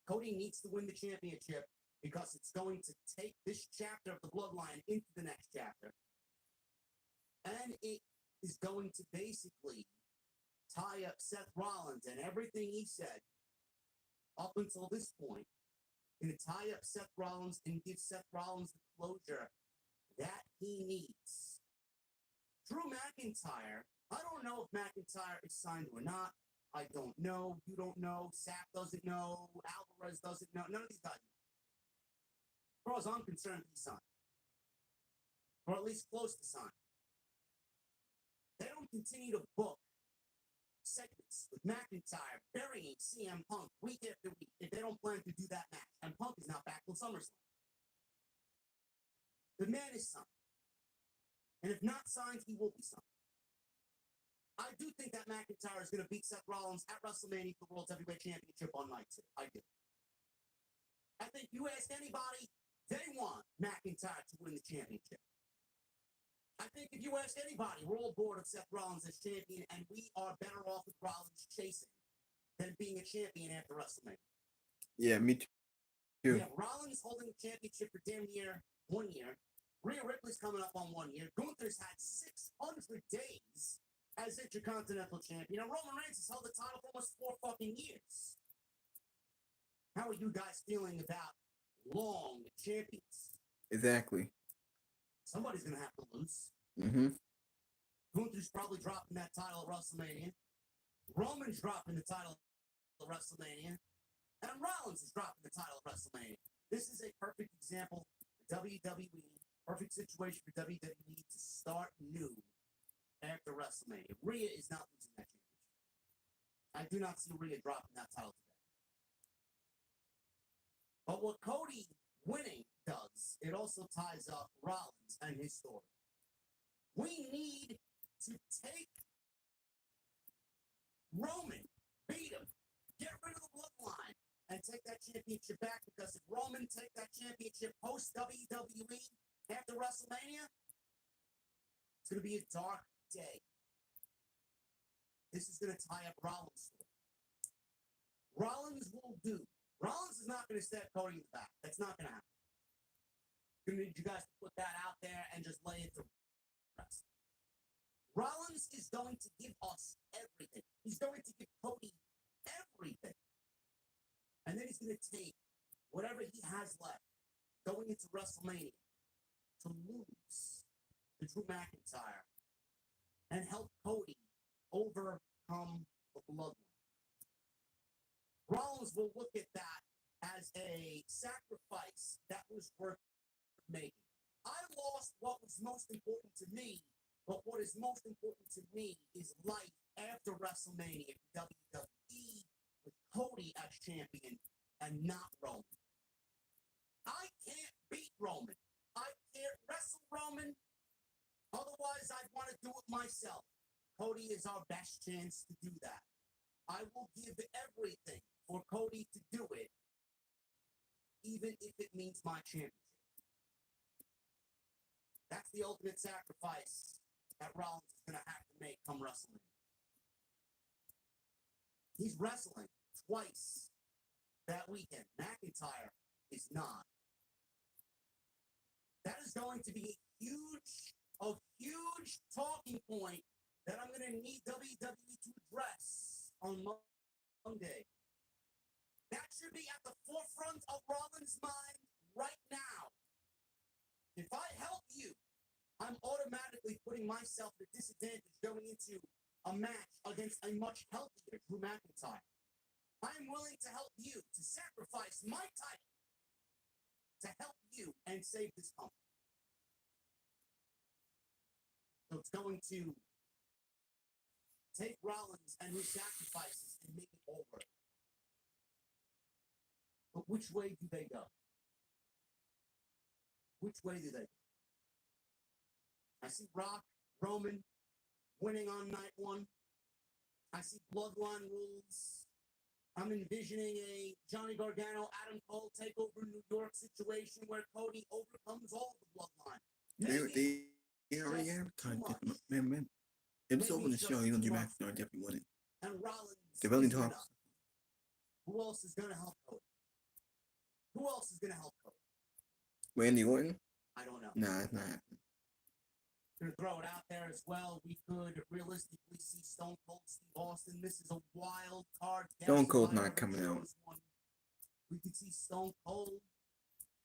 Cody needs to win the championship because it's going to take this chapter of the bloodline into the next chapter, and it is going to basically tie up Seth Rollins and everything he said up until this point, and to tie up Seth Rollins and give Seth Rollins the closure that he needs. Drew McIntyre, I don't know if McIntyre is signed or not. I don't know. You don't know. Sapp doesn't know. Alvarez doesn't know. None of these guys know. As far as I'm concerned, he's signed. Or at least close to signed. They don't continue to book segments with McIntyre burying CM Punk week after week if they don't plan to do that match. And Punk is not back till SummerSlam. The man is signed. And if not signed, he will be signed. I do think that McIntyre is going to beat Seth Rollins at WrestleMania for the World Heavyweight Championship on night 2. I do. I think you ask anybody, they want McIntyre to win the championship. I think if you ask anybody, we're all bored of Seth Rollins as champion, and we are better off with Rollins chasing than being a champion after WrestleMania. Yeah, me too. Yeah, Rollins holding the championship for damn near 1 year. Rhea Ripley's coming up on 1 year. Gunther's had 600 days as Intercontinental Champion. And Roman Reigns has held the title for almost 4 fucking years. How are you guys feeling about long champions? Exactly. Somebody's going to have to lose. Mm-hmm. Gunther's probably dropping that title at WrestleMania. Roman's dropping the title at WrestleMania. And Rollins is dropping the title at WrestleMania. This is a perfect example of WWE, perfect situation for WWE to start new after WrestleMania. Rhea is not losing that championship. I do not see Rhea dropping that title today. But what Cody winning does, it also ties up Rollins and his story. We need to take Roman, beat him, get rid of the bloodline, and take that championship back, because if Roman take that championship post WWE after WrestleMania, it's going to be a dark day. This is going to tie up Rollins' story. Rollins will do. Rollins is not going to stab Cody in the back. That's not going to happen. I'm going to need you guys to put that out there and just lay it to rest. Rollins is going to give us everything. He's going to give Cody everything. And then he's going to take whatever he has left going into WrestleMania to lose to Drew McIntyre and help Cody overcome the bloodline. Rollins will look at that as a sacrifice that was worth making. I lost what was most important to me, but what is most important to me is life after WrestleMania for WWE with Cody as champion and not Roman. I can't beat Roman. I can't wrestle want to do it myself. Cody is our best chance to do that. I will give everything for Cody to do it, even if it means my championship. That's the ultimate sacrifice that Rollins is going to have to make come WrestleMania. He's wrestling twice that weekend. McIntyre is not. That is going to be a huge talking point that I'm going to need WWE to address on Monday. That should be at the forefront of Rollins' mind right now. If I help you, I'm automatically putting myself at a disadvantage going into a match against a much healthier Drew McIntyre. I'm willing to help you, to sacrifice my title to help you and save this company. So it's going to take Rollins and his sacrifices and make it all work. But which way do they go? Which way do they go? I see Rock, Roman winning on night one. I see Bloodline rules. I'm envisioning a Johnny Gargano, Adam Cole takeover New York situation where Cody overcomes all the Bloodline. They already advertised it. Man. If it's over the show, you're going to do McIntyre definitely win it. And Rollins. They're willing to talk. Who else is going to help Cody? Who else is going to help Cody? Randy Orton? I don't know. Nah, it's not happening. Going to throw it out there as well. We could realistically see Stone Cold Steve Austin. This is a wild card. Stone Cold's not coming out. We could see Stone Cold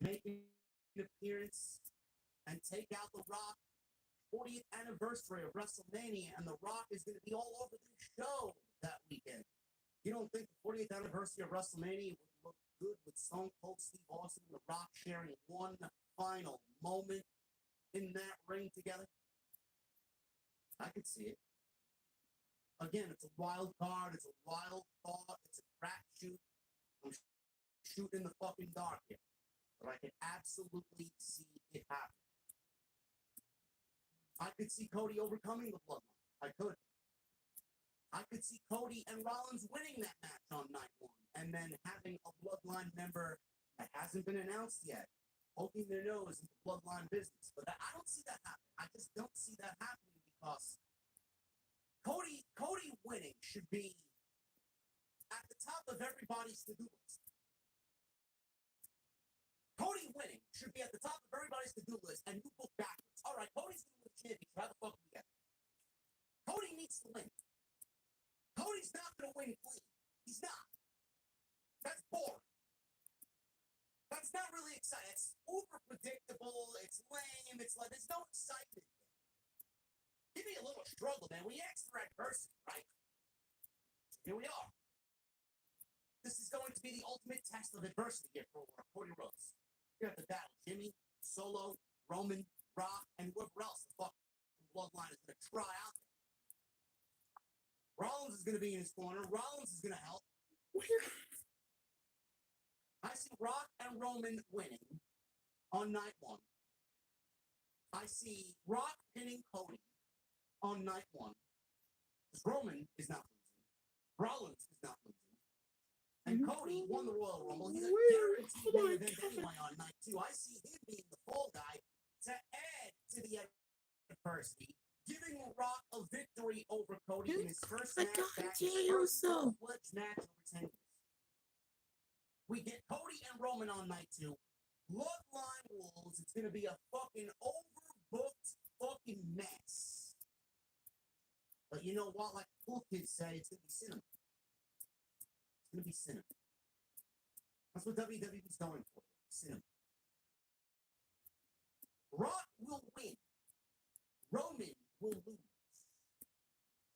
making an appearance and take out The Rock. 40th anniversary of WrestleMania, and The Rock is going to be all over the show that weekend. You don't think the 40th anniversary of WrestleMania would look good with Stone Cold Steve Austin and The Rock sharing one final moment in that ring together? I could see it. Again, it's a wild card. It's a wild thought. It's a crapshoot. I'm shooting in the fucking dark here. But I can absolutely see it happen. I could see Cody overcoming the Bloodline. I could. I could see Cody and Rollins winning that match on night one and then having a Bloodline member that hasn't been announced yet poking their nose in the Bloodline business. But I don't see that happening. I just don't see that happening because Cody winning should be at the top of everybody's to-do list. Cody winning should be at the top of everybody's to-do list, and you look backwards. All right, Cody's going to win the championship. How the fuck do we get it? Cody needs to win. Cody's not going to win clean. He's not. That's boring. That's not really exciting. It's uber predictable. It's lame. It's like there's no excitement there. Give me a little struggle, man. We asked for adversity, right? Here we are. This is going to be the ultimate test of adversity here for Cody Rhodes. You have to battle Jimmy, Solo, Roman, Rock, and whoever else the fuck Bloodline is going to try out there. Rollins is going to be in his corner. Rollins is going to help. I see Rock and Roman winning on night one. I see Rock pinning Cody on night one. Because Roman is not losing. Rollins is not losing. And Cody won the Royal Rumble. He's a guaranteed main event anyway on night two. I see him being the fall guy to add to the adversity, giving Rock a victory over Cody in his first match back, his first full-fledged match over 10 years. We get Cody and Roman on night two. Bloodline rules. It's going to be a fucking overbooked fucking mess. But you know what? Like the cool kids say, it's going to be cinema. It's going to be cinema. That's what WWE's going for. Cinema. Rock will win. Roman will lose.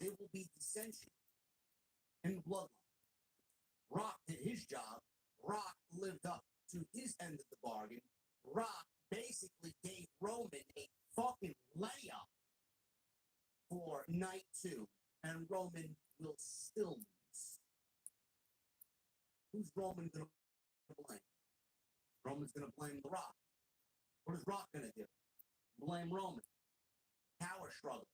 There will be dissension in the bloodline. Rock did his job. Rock lived up to his end of the bargain. Rock basically gave Roman a fucking layup for night two, and Roman will still lose. Who's Roman going to blame? Roman's going to blame The Rock. What is Rock going to do? Blame Roman. Power struggle.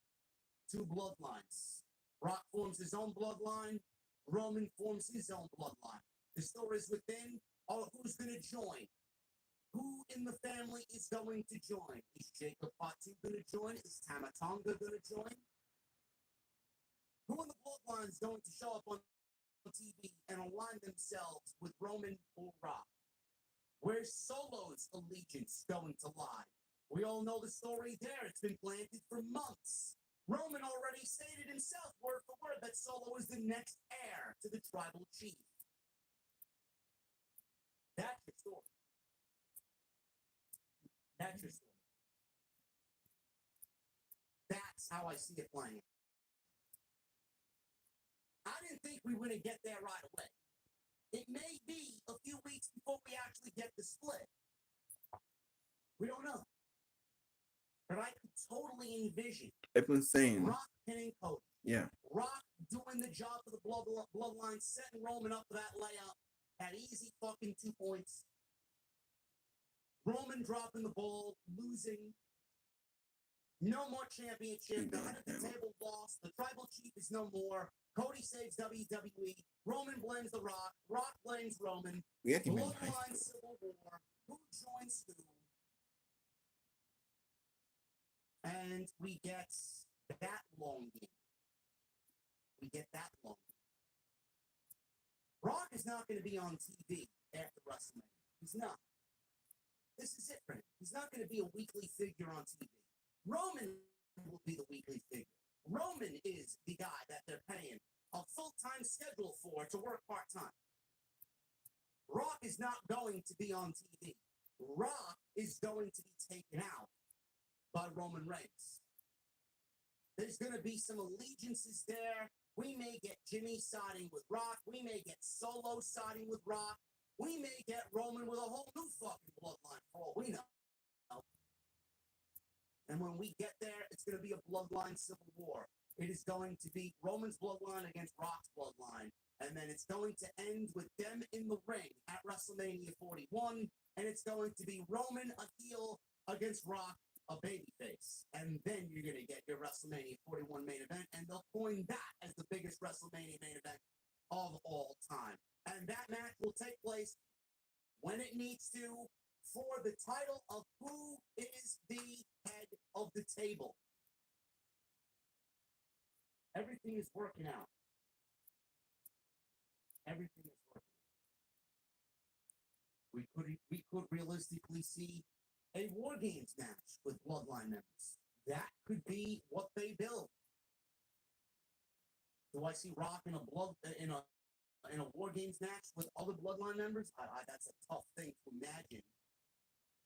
two bloodlines. Rock forms his own bloodline. Roman forms his own bloodline. The stories within are who's going to join. Who in the family is going to join? Is Jacob Fatu going to join? Is Tamatonga going to join? Who in the bloodline is going to show up on TV and align themselves with Roman or Rock? Where's Solo's allegiance going to lie? We all know the story there. It's been planted for months. Roman already stated himself, word for word, that Solo is the next heir to the tribal chief. That's your story. That's your story. That's how I see it playing. I didn't think we were going to get there right away. It may be a few weeks before we actually get the split. We don't know. But I could totally envision Everyone's saying, Rock pinning Cody. yeah, Rock doing the job for the bloodline, setting Roman up for that layup. Had easy fucking 2 points. Roman dropping the ball, losing. No more championship. The head of the table lost. The tribal chief is no more. Cody saves WWE. Roman blames The Rock. Rock blames Roman. we had to be in high Bloodline school. civil war. Who joins who? And we get that long game. We get that long game. Rock is not going to be on TV after WrestleMania. He's not. This is it for him. He's not going to be a weekly figure on TV. Roman will be the weekly figure. Roman is the guy that they're paying a full-time schedule for to work part-time. Rock is not going to be on TV. Rock is going to be taken out by Roman Reigns. There's going to be some allegiances there. We may get Jimmy siding with Rock. We may get Solo siding with Rock. We may get Roman with a whole new fucking bloodline for all we know. And when we get there, it's going to be a bloodline civil war. It is going to be Roman's bloodline against Rock's bloodline. And then it's going to end with them in the ring at WrestleMania 41. And it's going to be Roman, a heel, against Rock, a babyface. And then you're going to get your WrestleMania 41 main event. And they'll coin that as the biggest WrestleMania main event of all time. And that match will take place when it needs to for the title of who is the head of the table. Everything is working out. Everything is working out. We could realistically see a War Games match with Bloodline members. That could be what they build. Do I see Rock in a War Games match with other Bloodline members? That's a tough thing to imagine.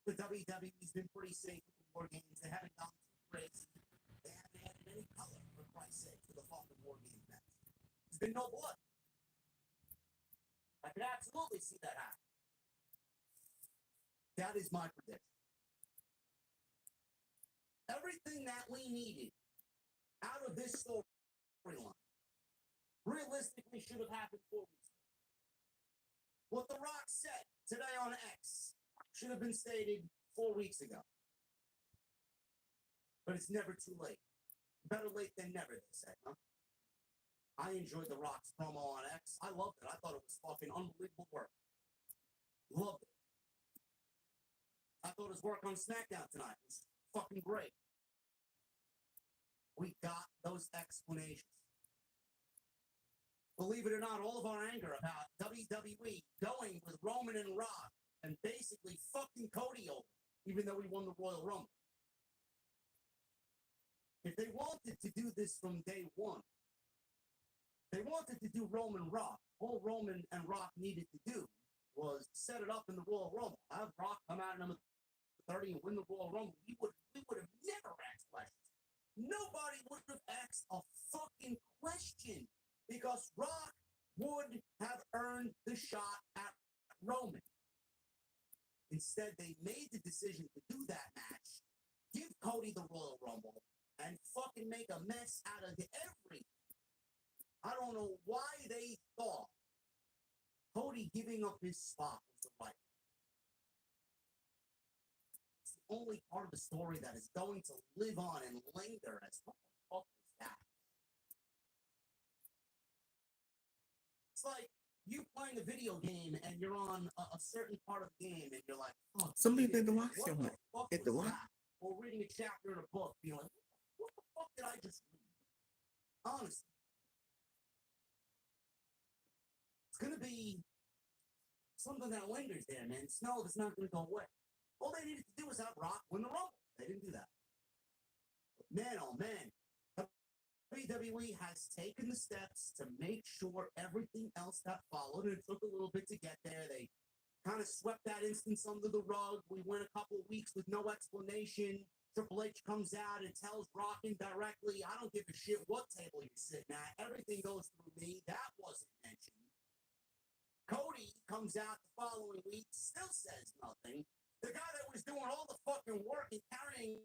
The WWE's been pretty safe with the War Games. They haven't gone too crazy. They haven't added any color, for Christ's sake, to the fucking War Games match. There's been no blood. I could absolutely see that happen. That is my prediction. Everything that we needed out of this storyline realistically should have happened 4 weeks ago. What The Rock said today on X should have been stated 4 weeks ago. But it's never too late. Better late than never, they say, huh? I enjoyed The Rock's promo on X. I loved it. I thought it was fucking unbelievable work. Loved it. I thought his work on Smackdown tonight was fucking great. We got those explanations. Believe it or not, all of our anger about WWE going with Roman and Rock and basically fucking Cody over, even though he won the Royal Rumble. If they wanted to do this from day one, they wanted to do Roman Rock. All Roman and Rock needed to do was set it up in the Royal Rumble. Have Rock come out at number 30 and win the Royal Rumble. We would have never asked questions. Nobody would have asked a fucking question because Rock would have earned the shot at Roman. Instead, they made the decision to do that match, give Cody the Royal Rumble, and fucking make a mess out of everything. I don't know why they thought Cody giving up his spot was the right. It's the only part of the story that is going to live on and linger as what the fuck was that? you playing a video game and you're on a certain part of the game and you're like, oh, Somebody played the Rock what show. the fuck Hit the was Rock. that? Or reading a chapter in a book, being like, what the fuck did I just read? Honestly. It's going to be something that lingers there, man. Snow is not going to go away. All they needed to do was have Rock win the Rumble. They didn't do that. But man, oh man, WWE has taken the steps to make sure everything else that followed, and it took a little bit to get there. They kind of swept that instance under the rug. We went a couple of weeks with no explanation. Triple H comes out and tells Rock indirectly, I don't give a shit what table you're sitting at. Everything goes through me. That wasn't mentioned. Cody comes out the following week, still says nothing. The guy that was doing all the fucking work and carrying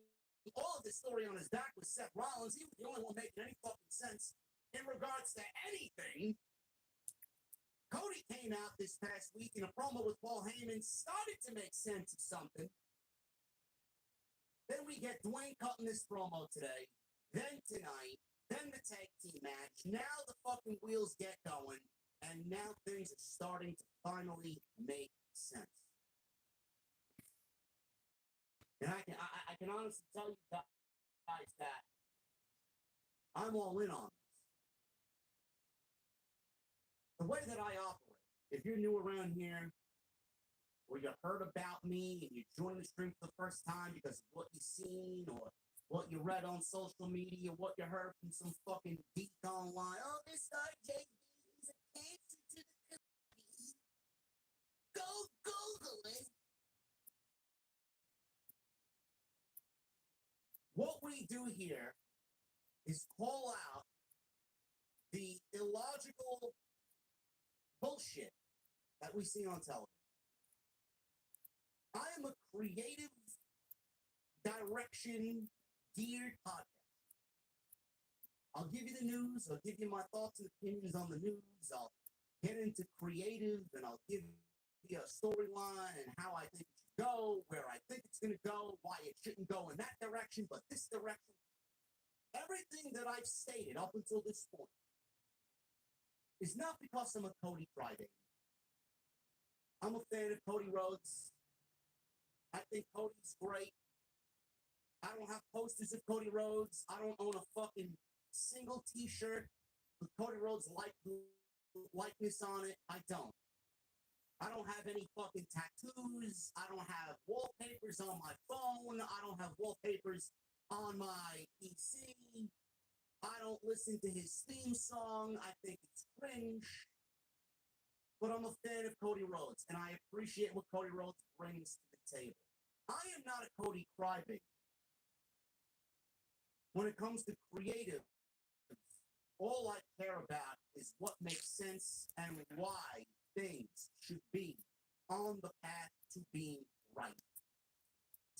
all of the story on his back was Seth Rollins. He was the only one making any fucking sense in regards to anything. Cody came out this past week in a promo with Paul Heyman, started to make sense of something. Then we get Dwayne cutting this promo today. Then tonight. Then the tag team match. Now the fucking wheels get going. And now things are starting to finally make sense. And I can honestly tell you guys that I'm all in on this. The way that I operate, if you're new around here, or you heard about me and you joined the stream for the first time because of what you've seen or what you read on social media, what you heard from some fucking geek online, oh, this RJB is a cancer to the community. Go Google it. What we do here is call out the illogical bullshit that we see on television. I am a creative direction geared podcast. I'll give you the news. I'll give you my thoughts and opinions on the news. I'll get into creative and I'll give you a storyline and how I think it should go, where I think it's going to go, why it shouldn't go in that direction, but this direction. Everything that I've stated up until this point is not because I'm a Cody crybaby. I'm a fan of Cody Rhodes. I think Cody's great. I don't have posters of Cody Rhodes. I don't own a fucking single t-shirt with Cody Rhodes likeness on it. I don't. I don't have any fucking tattoos. I don't have wallpapers on my phone. I don't have wallpapers on my PC. I don't listen to his theme song. I think it's cringe. But I'm a fan of Cody Rhodes, and I appreciate what Cody Rhodes brings to the table. I am not a Cody crybaby. When it comes to creative, all I care about is what makes sense and why things should be on the path to being right.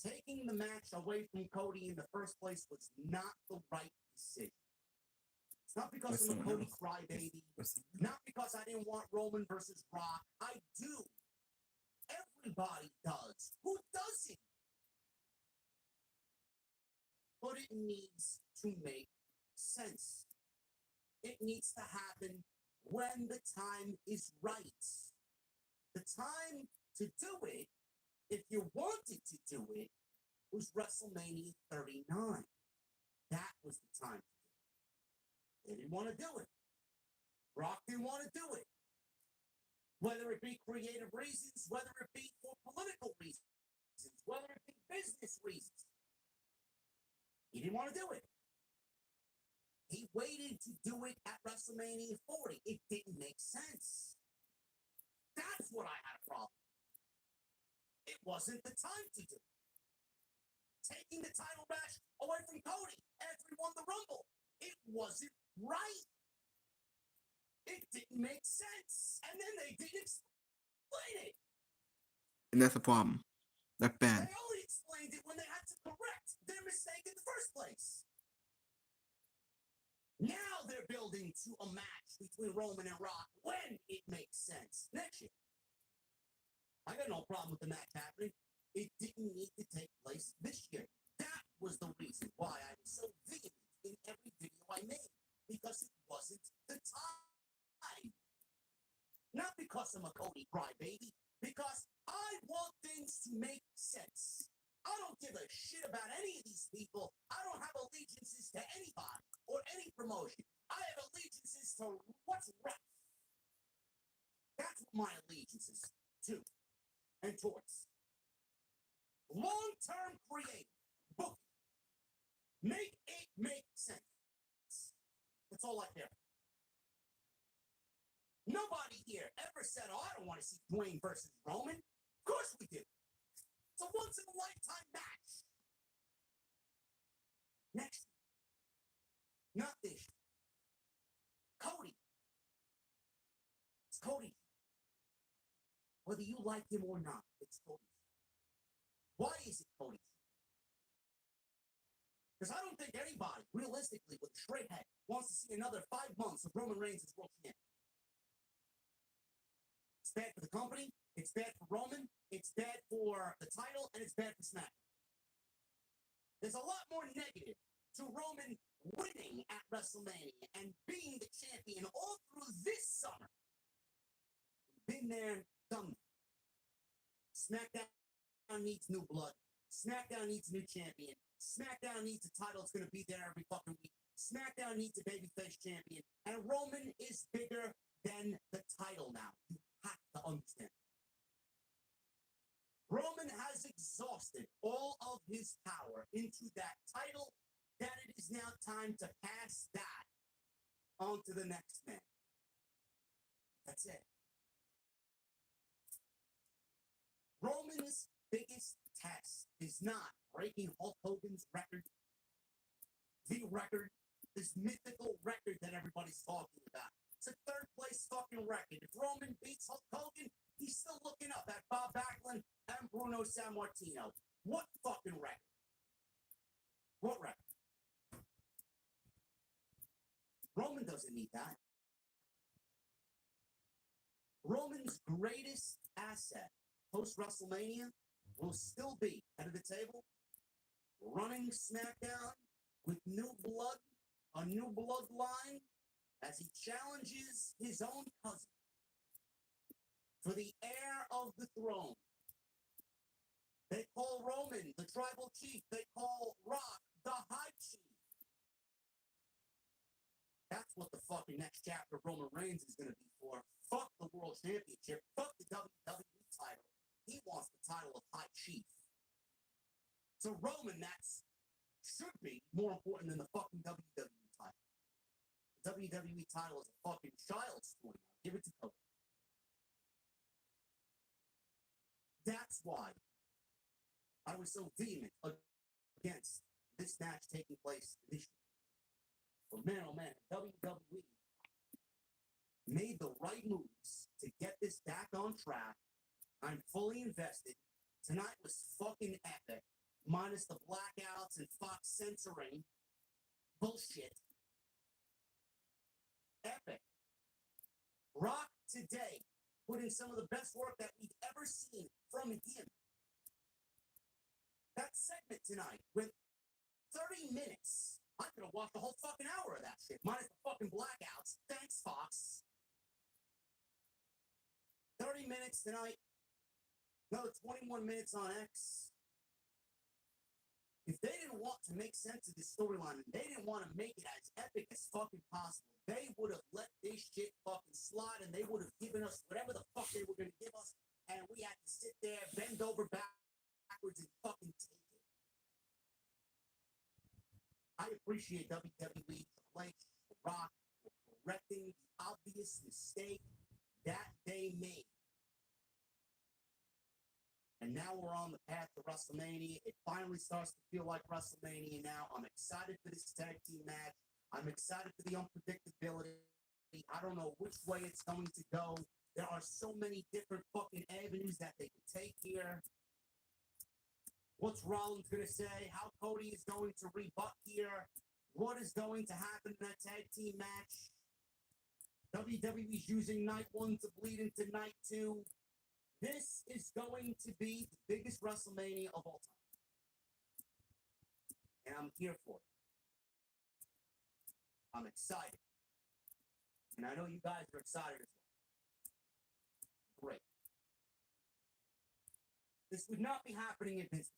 Taking the match away from Cody in the first place was not the right decision. It's not because I'm a Cody crybaby. Not because I didn't want Roman versus Rock. I do. Everybody does. Who doesn't? But it needs to make sense. It needs to happen when the time is right. The time to do it, if you wanted to do it, was WrestleMania 39. That was the time to do it. They didn't want to do it. Brock didn't want to do it. Whether it be creative reasons, whether it be for political reasons, whether it be business reasons. He didn't want to do it. He waited to do it at WrestleMania 40. It didn't make sense. That's what I had a problem. It wasn't the time to do it. Taking the title match away from Cody after he won the Rumble. It wasn't right. It didn't make sense. And then they didn't explain it. And that's a problem. That's bad. They only explained it when they had to correct their mistake in the first place. Now they're building to a match between Roman and Rock when it makes sense. Next year. I got no problem with the match happening. It didn't need to take place this year. That was the reason why I was so vehement in every video I made. Because it wasn't the time. Not give a shit about any of these people. I don't have allegiances to anybody or any promotion. I have allegiances to what's right. That's what my allegiance is to and towards. Long-term creative booking. Make it make sense. That's all I care. Nobody here ever said, oh, I don't want to see Dwayne versus Roman. Of course we do. It's a once-in-a-lifetime match. Next. Not this. Cody. It's Cody. Whether you like him or not, it's Cody. Why is it Cody? Because I don't think anybody, realistically, with a straight head, wants to see another 5 months of Roman Reigns as world champion. It's bad for the company, it's bad for Roman, it's bad for the title, and it's bad for SmackDown. There's a lot more negative to Roman winning at WrestleMania and being the champion all through this summer. Been there, done that. SmackDown needs new blood. SmackDown needs a new champion. SmackDown needs a title that's going to be there every fucking week. SmackDown needs a babyface champion. And Roman is bigger than the title now. You have to understand. Roman has exhausted all of his power into that title, that it is now time to pass that on to the next man. That's it. Roman's biggest test is not breaking Hulk Hogan's record, the record, this mythical record that everybody's talking about. It's a third place fucking record. If Roman beats Hulk Hogan, he's still looking up at Bob Backlund and Bruno Sammartino. What fucking record? What record? Roman doesn't need that. Roman's greatest asset post-WrestleMania will still be head of the table, running SmackDown with new blood, a new bloodline, as he challenges his own cousin for the heir of the throne. They call Roman the tribal chief. They call Rock the high chief. That's what the fucking next chapter of Roman Reigns is going to be for. Fuck the World Championship. Fuck the WWE title. He wants the title of high chief. So Roman, that's should be more important than the fucking WWE title. The WWE title is a fucking child's toy now. Give it to Cody. That's why I was so vehement against this match taking place this year. But man, oh man, WWE made the right moves to get this back on track. I'm fully invested. Tonight was fucking epic, minus the blackouts and Fox censoring bullshit. Epic. Rock today put in some of the best work that we've ever seen from him. That segment tonight with 30 minutes. I could have watched the whole fucking hour of that shit, minus the fucking blackouts. Thanks, Fox. 30 minutes tonight. Another 21 minutes on X. If they didn't want to make sense of this storyline and they didn't want to make it as epic as fucking possible, they would have let this shit fucking slide and they would have given us whatever the fuck they were going to give us, and we had to sit there, bend over backwards, and fucking take it. I appreciate WWE, Triple H, The Rock for correcting the obvious mistake that they made. And now we're on the path to WrestleMania. It finally starts to feel like WrestleMania now. I'm excited for this tag team match. I'm excited for the unpredictability. I don't know which way it's going to go. There are so many different fucking avenues that they can take here. What's Rollins going to say? How Cody is going to rebut here? What is going to happen in that tag team match? WWE's using night 1 to bleed into night 2. This is going to be the biggest WrestleMania of all time. And I'm here for it. I'm excited. And I know you guys are excited as well. Great. This would not be happening in business.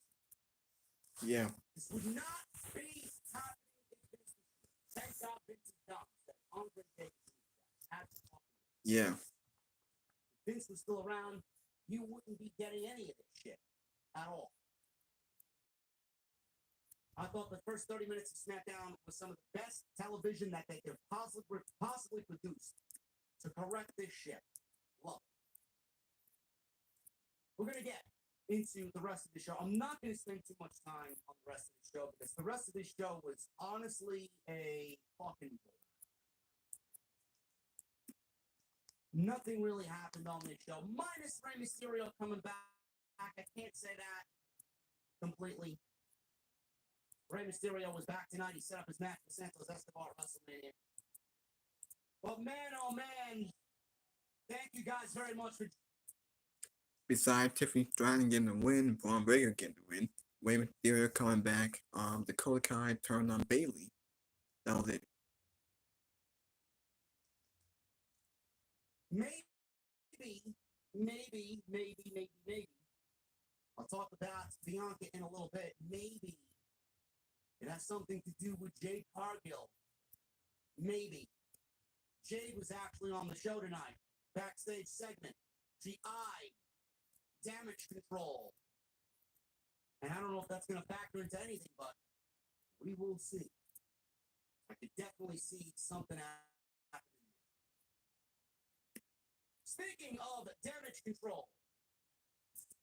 Yeah. This would not be happening if Vince was. Thank God Vince is done. That Andre Davis Yeah. If Vince was still around, you wouldn't be getting any of this shit at all. I thought the first 30 minutes of SmackDown was some of the best television that they could possibly produce to correct this shit. Love it. We're going to get into the rest of the show. I'm not going to spend too much time on the rest of the show because the rest of the show was honestly a fucking bore. Nothing really happened on this show, minus Rey Mysterio coming back. I can't say that completely. Rey Mysterio was back tonight. He set up his match with Santos Escobar at WrestleMania. But man, oh man, thank you guys very much for. Besides Tiffany Stratton getting the win, Braun Breaker getting the win, Rey Mysterio coming back, Dakota Kai turned on Bailey. That was it. Maybe. I'll talk about Bianca in a little bit. Maybe it has something to do with Jade Cargill. Maybe. Jade was actually on the show tonight. Backstage segment. She eyed Damage Control. And I don't know if that's going to factor into anything, but we will see. I could definitely see something happening. Speaking of Damage Control,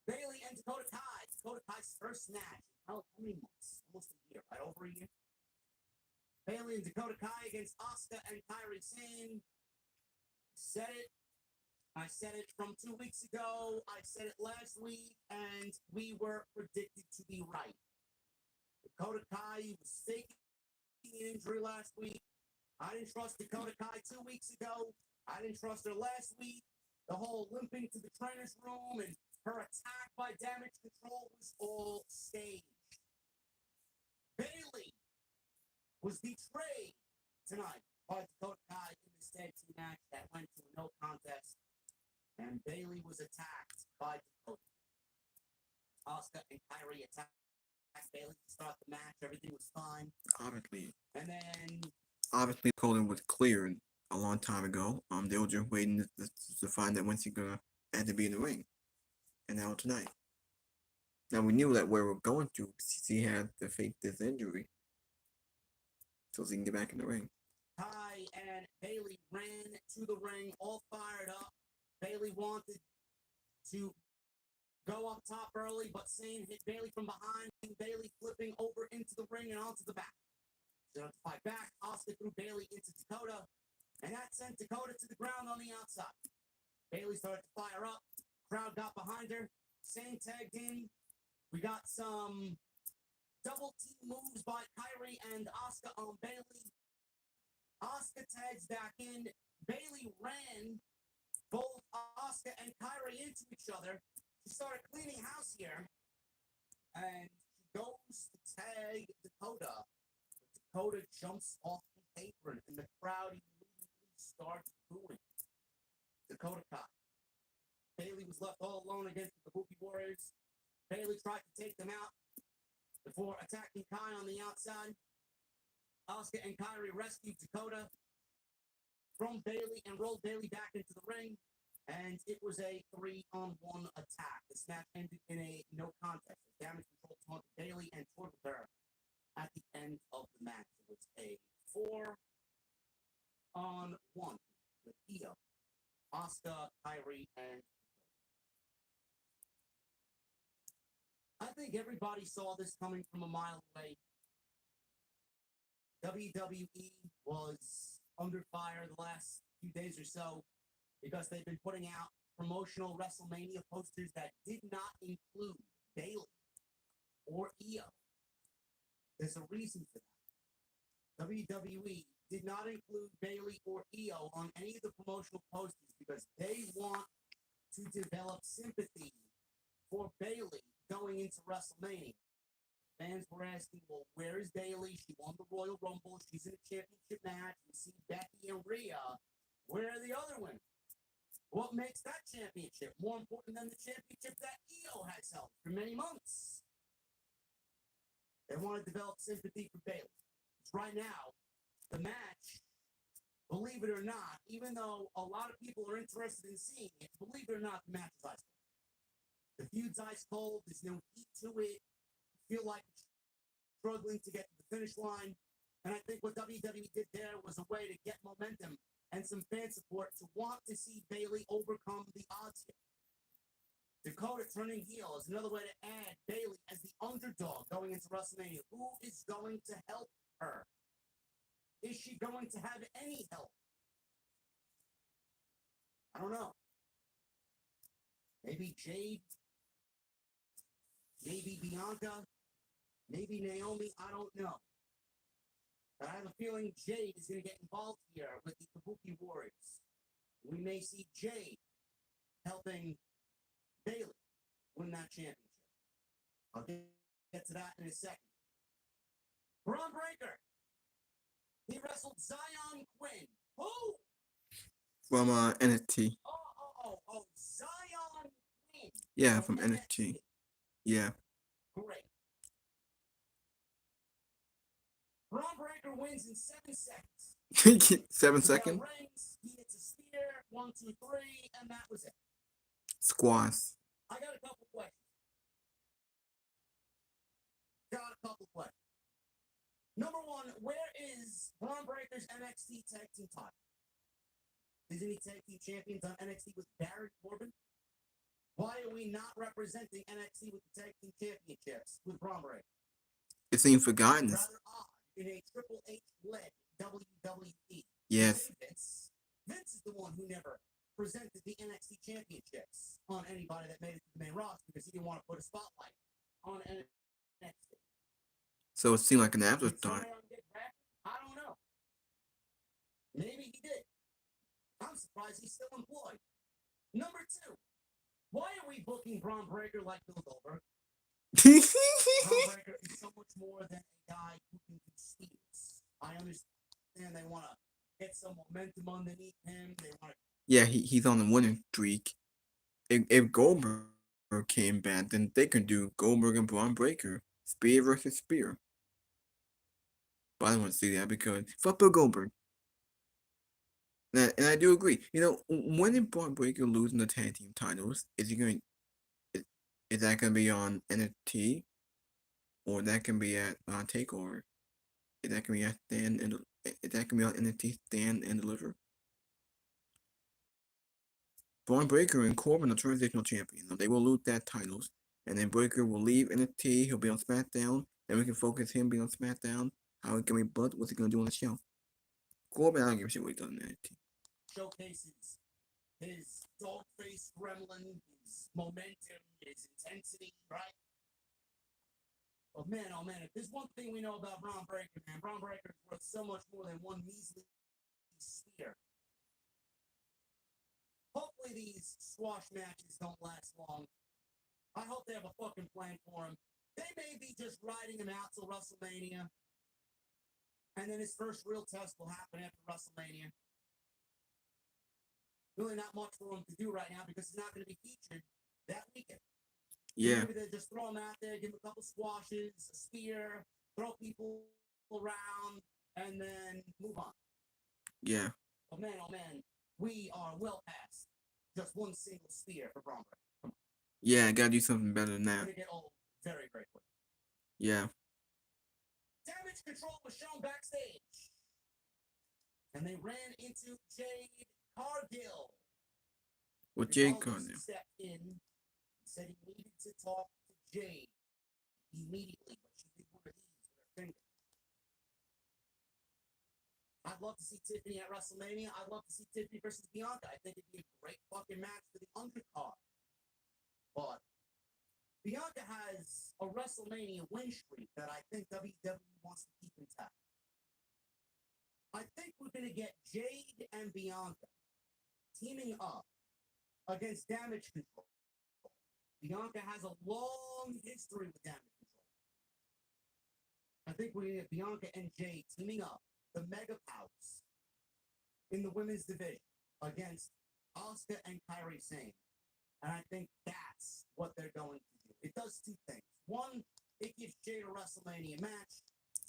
Bailey and Dakota Kai. Dakota Kai's first match. How many months? Almost a year, right? Over a year. Bailey and Dakota Kai against Asuka and Kairi Sane. I said it from 2 weeks ago. I said it last week, and we were predicted to be right. Dakota Kai was faking an injury last week. I didn't trust Dakota Kai 2 weeks ago. I didn't trust her last week. The whole limping to the trainer's room and her attack by Damage Control was all staged. Bailey was betrayed tonight by Dakota Kai in this tag team match that went to a no contest. And Bailey was attacked by Dakota. Asuka and Kairi attacked Bailey to start the match. Everything was fine. Obviously. And then. Obviously, Colin was cleared a long time ago. They were just waiting to find out when she's gonna have to be in the ring. And now tonight. Now we knew that where we're going to, she had to fake this injury. So she can get back in the ring. Kai and Bailey ran to the ring, all fired up. Bailey wanted to go up top early, but Sane hit Bailey from behind. Bailey flipping over into the ring and onto the back. So to fight back, Asuka threw Bailey into Dakota, and that sent Dakota to the ground on the outside. Bailey started to fire up. Crowd got behind her. Sane tagged in. We got some double team moves by Kairi and Asuka on Bailey. Asuka tags back in. Bailey ran both Asuka and Kairi into each other. She started cleaning house here. And she goes to tag Dakota. Dakota jumps off the apron, and the crowd immediately starts booing. Dakota Kai. Bailey was left all alone against the Kabuki Warriors. Bailey tried to take them out before attacking Kai on the outside. Asuka and Kairi rescued Dakota from Bailey and rolled Bailey back into the ring. And it was a 3-on-1 attack. This match ended in a no contest. Damage Control taunted Bailey and tortured her at the end of the match. It was a 4-on-1 with Io, Asuka, Kairi, and I think everybody saw this coming from a mile away. WWE was under fire the last few days or so because they've been putting out promotional WrestleMania posters that did not include Bailey or Io. There's a reason for that. WWE did not include Bailey or Io on any of the promotional posters because they want to develop sympathy for Bailey going into WrestleMania. Fans were asking, well, where is Bailey? She won the Royal Rumble. She's in a championship match. We see Becky and Rhea. Where are the other women? What makes that championship more important than the championship that Io has held for many months? want to develop sympathy for Bayley. Because right now, the match, believe it or not, even though a lot of people are interested in seeing it, believe it or not, the match is ice cold. The feud's ice cold. There's no heat to it. I feel like it's struggling to get to the finish line. And I think what WWE did there was a way to get momentum and some fan support to want to see Bayley overcome the odds here. Dakota turning heel is another way to add Bayley as the underdog going into WrestleMania. Who is going to help her? Is she going to have any help? I don't know. Maybe Jade. Maybe Bianca. Maybe Naomi. I don't know. But I have a feeling Jade is going to get involved here with the Kabuki Warriors. We may see Jade helping Bayley win that championship. I'll get to that in a second. Braun Breaker. He wrestled Zion Quinn. Who? From NXT. Oh, Zion Quinn. Yeah, from NXT. Yeah. Great. Braun Breaker wins in 7 seconds. 7 seconds? Rings, he hits a spear, 1, 2, 3, and that was it. Squash. I got a couple questions. Number one, where is Braun Breaker's NXT Tag Team title? Isn't he Tag Team Champions on NXT with Baron Corbin? Why are we not representing NXT with the Tag Team Championships with Braun Breaker? It seems forgotten. Rather odd in a Triple H-led WWE. Yes. Vince is the one who never presented the NXT Championships on anybody that made it to the main roster because he didn't want to put a spotlight on NXT. So it seemed like an afterthought. I don't know. Maybe he did. I'm surprised he's still employed. Number two, why are we booking Braun Breaker like Bill Goldberg? Braun Breaker is so much more than a guy who can do spears. I understand they want to get some momentum underneath him. They want to. Yeah, he's on a winning streak. If Goldberg came back, then they can do Goldberg and Braun Breaker. Spear versus spear. But I don't want to see that because fuck Bill Goldberg. And I do agree. You know, when did Braun Breaker losing the tag team titles? Is that gonna be on NXT? Or that can be at Takeover? Is that can be at Stand and is that can be on NXT Stand and Deliver? Braun Breaker and Corbin are transitional champions. They will lose that titles. And then Breaker will leave NXT. He'll be on SmackDown. Then we can focus him being on SmackDown. How he can be booked. What's he going to do on the show? Corbin, I don't give a shit what he does in NXT. Showcases his dog face gremlin, his momentum, his intensity, right? Oh man, if there's one thing we know about Braun Breaker, man, Braun Breaker is worth so much more than one measly spear. Hopefully these squash matches don't last long. I hope they have a fucking plan for him. They may be just riding him out till WrestleMania. And then his first real test will happen after WrestleMania. Really not much for him to do right now because he's not going to be featured that weekend. Yeah. Maybe they just throw him out there, give him a couple squashes, a spear, throw people around, and then move on. Yeah. Oh man, we are well past just one single spear for Braun Breaker. Yeah, I gotta do something better than that. It's gonna get old very, very quick. Yeah. Damage control was shown backstage. And they ran into Jade Cargill. With Jade Cargill. Stepped in, said he needed to talk to Jade immediately, but she did one of these with her finger. I'd love to see Tiffany at WrestleMania. I'd love to see Tiffany versus Bianca. I think it'd be a great fucking match for the undercard. But Bianca has a WrestleMania win streak that I think WWE wants to keep intact. I think we're going to get Jade and Bianca teaming up against Damage Control. Bianca has a long history with Damage Control. I think we're going to get Bianca and Jade teaming up, the Mega Powers, in the women's division against Asuka and Kairi Sane. And I think that's what they're going to do. It does two things. One, It gives Jade a WrestleMania match.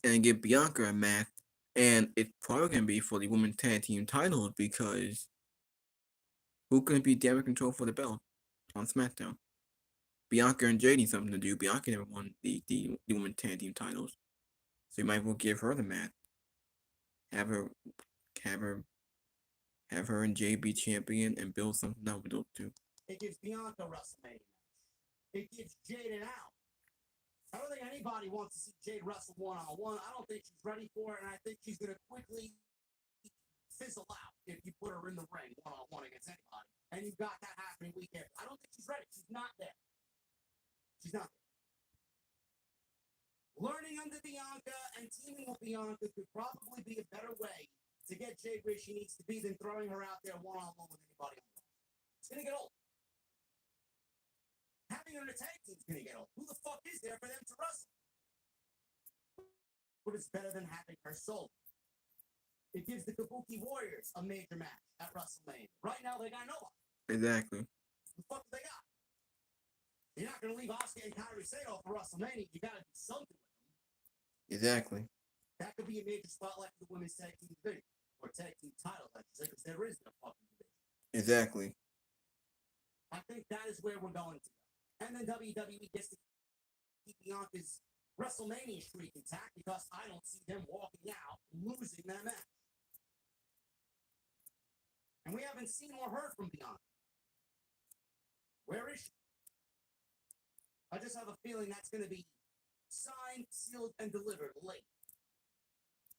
And give Bianca a match. And it's probably going to be for the women's tag team titles because who can be damage control for the belt on SmackDown? Bianca and Jade need something to do. Bianca never won the women's tag team titles. So you might as well give her the match. Have her have her have her and Jade be champion and build something out with those two. It gives Bianca a WrestleMania match. It gives Jade an out. I don't think anybody wants to see Jade wrestle one-on-one. I don't think she's ready for it, and I think she's going to quickly fizzle out if you put her in the ring one-on-one against anybody. And you've got that happening weekend. I don't think she's ready. She's not there. She's not there. Learning under Bianca and teaming with Bianca could probably be a better way to get Jade where she needs to be than throwing her out there one-on-one with anybody else. It's going to get old. Having her in a tag team is going to get old. Who the fuck is there for them to wrestle? But it's better than having her solo. It gives the Kabuki Warriors a major match at WrestleMania. Right now, they got no one. Exactly. The fuck do they got? You're not going to leave Asuka and Kairi Sane for WrestleMania. You got to do something with them. Exactly. That could be a major spotlight for the women's tag team division. Or tag team title, I should say, because there isn't a fucking division. Exactly. I think that is where we're going to go. And then WWE gets to keep Bianca's WrestleMania streak intact because I don't see them walking out losing that match. And we haven't seen or heard from Bianca. Where is she? I just have a feeling that's going to be signed, sealed, and delivered late.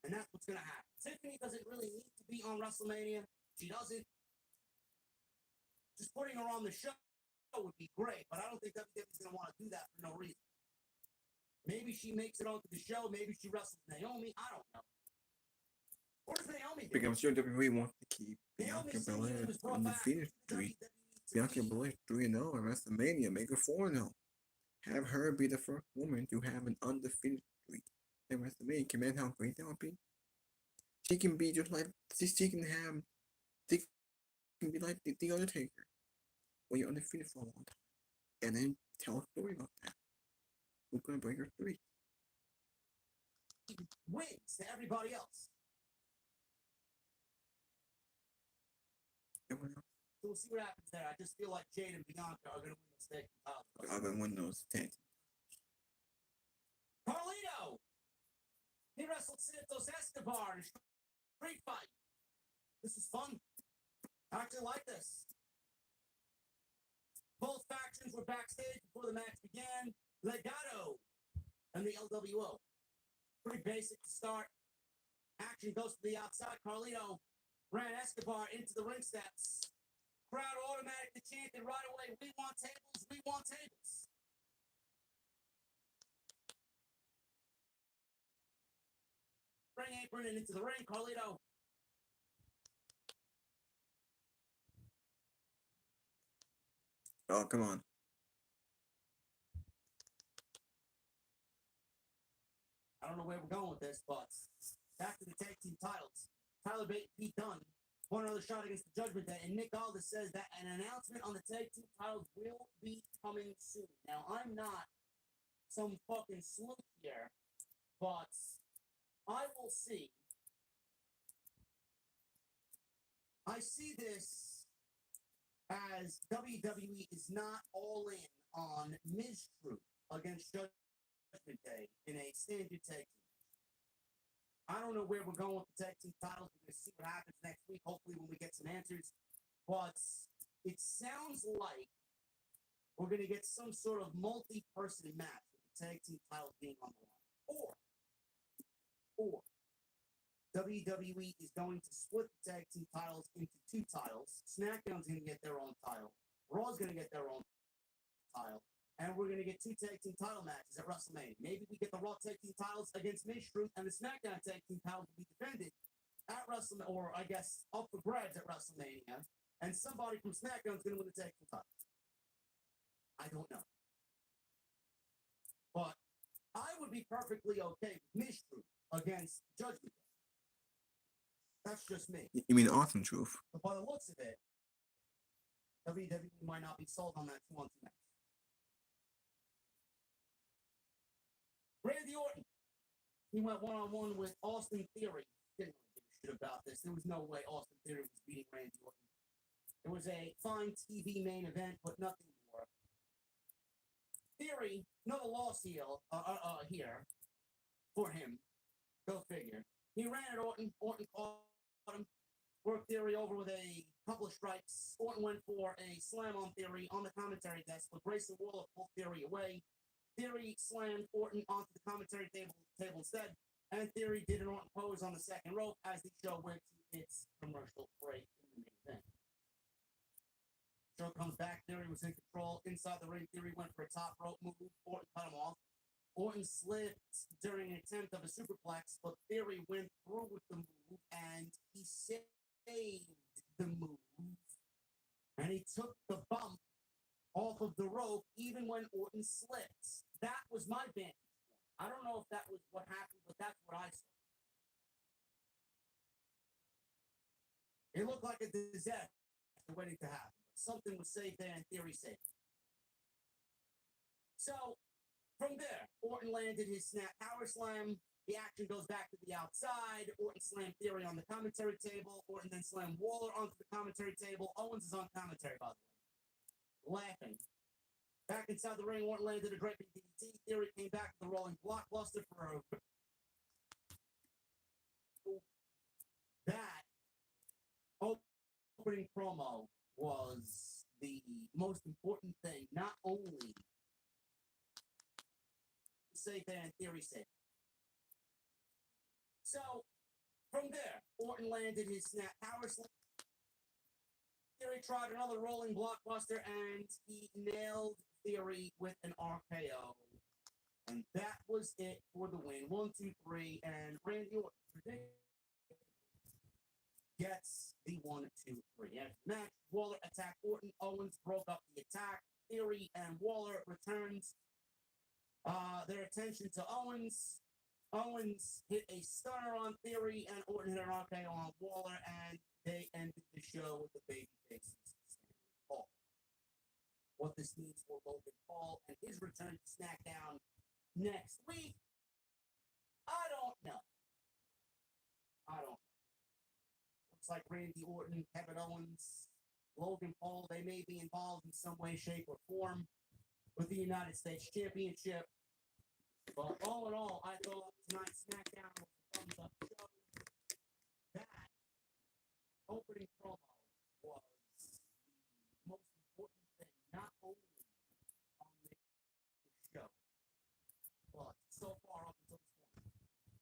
And that's what's going to happen. Tiffany doesn't really need to be on WrestleMania. She doesn't. Just putting her on the show would be great, but I don't think WWE's going to want to do that for no reason. Maybe she makes it onto the show. Maybe she wrestles Naomi. I don't know. What does Naomi do? Because I'm sure WWE wants to keep Bianca Belair on the finish streak. Bianca Belair 3-0 at WrestleMania. Make her 4-0. Have her be the first woman to have an undefeated streak at WrestleMania. Can you imagine how great that would be? She can be just like she can be like the Undertaker, where you're undefeated for a long time, and then tell a story about that. Who's gonna break her streak? Wins to everybody else. Everyone else So we'll see what happens there. I just feel like Jade and Bianca are going to win the stake. are gonna win those tag. Carlito! He wrestled Santos Escobar in a street fight. This was fun. I actually like this. Both factions were backstage before the match began. Legado and the LWO. Pretty basic to start. Action goes to the outside. Carlito ran Escobar into the ring steps. Crowd automatically chanted right away, "We want tables, we want tables." Ring apron and into the ring. Carlito. Oh, come on. I don't know where we're going with this, but back to the tag team titles. Tyler Bate, Pete Dunne, one other shot against the Judgment Day, and Nick Aldis says that an announcement on the tag team titles will be coming soon. Now, I'm not some fucking sleuth here, but I will see. I see this as WWE is not all in on Miz Truth against Judgment Day in a standard tag team. I don't know where we're going with the tag team titles. We're going to see what happens next week, hopefully when we get some answers. But it sounds like we're going to get some sort of multi-person match with the tag team titles being on the line. Or WWE is going to split the tag team titles into two titles. SmackDown's going to get their own title. Raw's going to get their own title. And we're going to get two tag team title matches at WrestleMania. Maybe we get the Raw tag team titles against Miz Truth, and the SmackDown tag team titles will be defended at WrestleMania, or I guess up for grabs at WrestleMania. And somebody from SmackDown is going to win the tag team titles. I don't know. But I would be perfectly okay with Miz Truth against Judgment Day. That's just me. You mean Awesome Truth? But by the looks of it, WWE might not be sold on that 2-on-2 match. Randy Orton, he went one-on-one with Austin Theory. Didn't really give a shit about this. There was no way Austin Theory was beating Randy Orton. It was a fine TV main event, but nothing more. Theory, another loss here for him. Go figure. He ran at Orton. Orton caught him. Worked Theory over with a couple of strikes. Orton went for a slam on Theory on the commentary desk, but Grayson Waller pulled Theory away. Theory slammed Orton onto the commentary table instead, and Theory did an Orton pose on the second rope as the show went to its commercial break in the main event. Show comes back. Theory was in control. Inside the ring, Theory went for a top rope move. Orton cut him off. Orton slipped during an attempt of a superplex, but Theory went through with the move, and he saved the move. And he took the bump off of the rope even when Orton slipped. That was my vantage point. I don't know if that was what happened, but that's what I saw. It looked like a disaster waiting to happen. Something was saved there, and Theory saved it. So, from there, Orton landed his snap power slam. The action goes back to the outside. Orton slammed Theory on the commentary table. Orton then slammed Waller onto the commentary table. Owens is on commentary, by the way, laughing. Back inside the ring, Orton landed a great big DDT. Theory came back with a rolling blockbuster for a... That opening promo was the most important thing, not only to say that and Theory said. So, from there, Orton landed his snap power slam. Theory tried another rolling blockbuster, and he nailed Theory with an RKO. And that was it for the win. 1, 2, 3, and Randy Orton gets the 1, 2, 3. After the match, Waller attacked Orton. Owens broke up the attack. Theory and Waller returned their attention to Owens. Owens hit a stunner on Theory, and Orton hit an RKO on Waller, and they ended the show with the babyfaces standing tall. What this means for Logan Paul and his return to SmackDown next week, I don't know. Looks like Randy Orton, Kevin Owens, Logan Paul, they may be involved in some way, shape, or form with the United States Championship. But all in all, I thought tonight's SmackDown was a thumbs up show. That opening promo was the most important thing, not only on the show, but so far up until this point,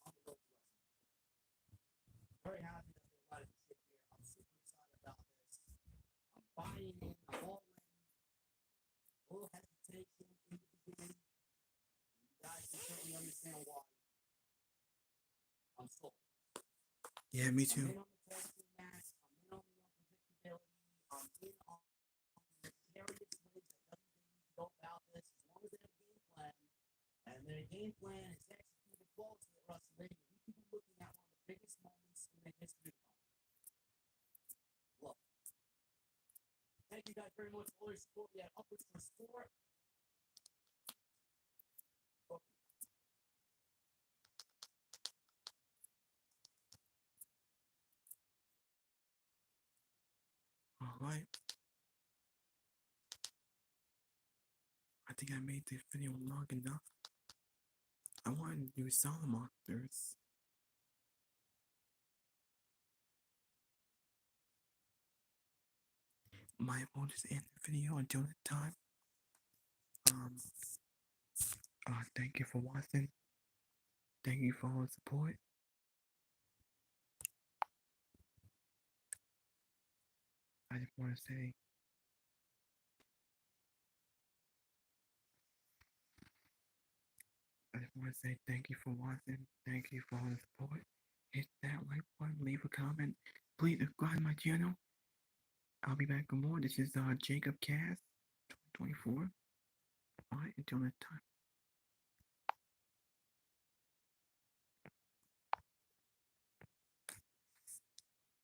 on the road to WrestleMania. Very happy that they allowed the ship here. I'm super excited about this. I'm buying in. I'm all in. A little hesitation in the beginning. Guys can certainly understand why. I'm sold. Yeah, me too. I'm in on the testing match. I'm in on the unpredictability. I'm in on the various ways that WWE go about this. As long as they have a game plan, and their game plan is executed flawlessly at WrestleMania, we could be looking at one of the biggest moments in the history of the company. Love it. Thank you guys very much for all your support. We had upwards for sport. Alright. I think I made this video long enough. I wanted to do solo monsters. My will just end the video until that time. Thank you for watching. Thank you for all the support. I just want to say thank you for watching. Thank you for all the support. Hit that like button, leave a comment. Please subscribe to my channel. I'll be back for more. This is Jacob Cast 2024. Alright, until next time.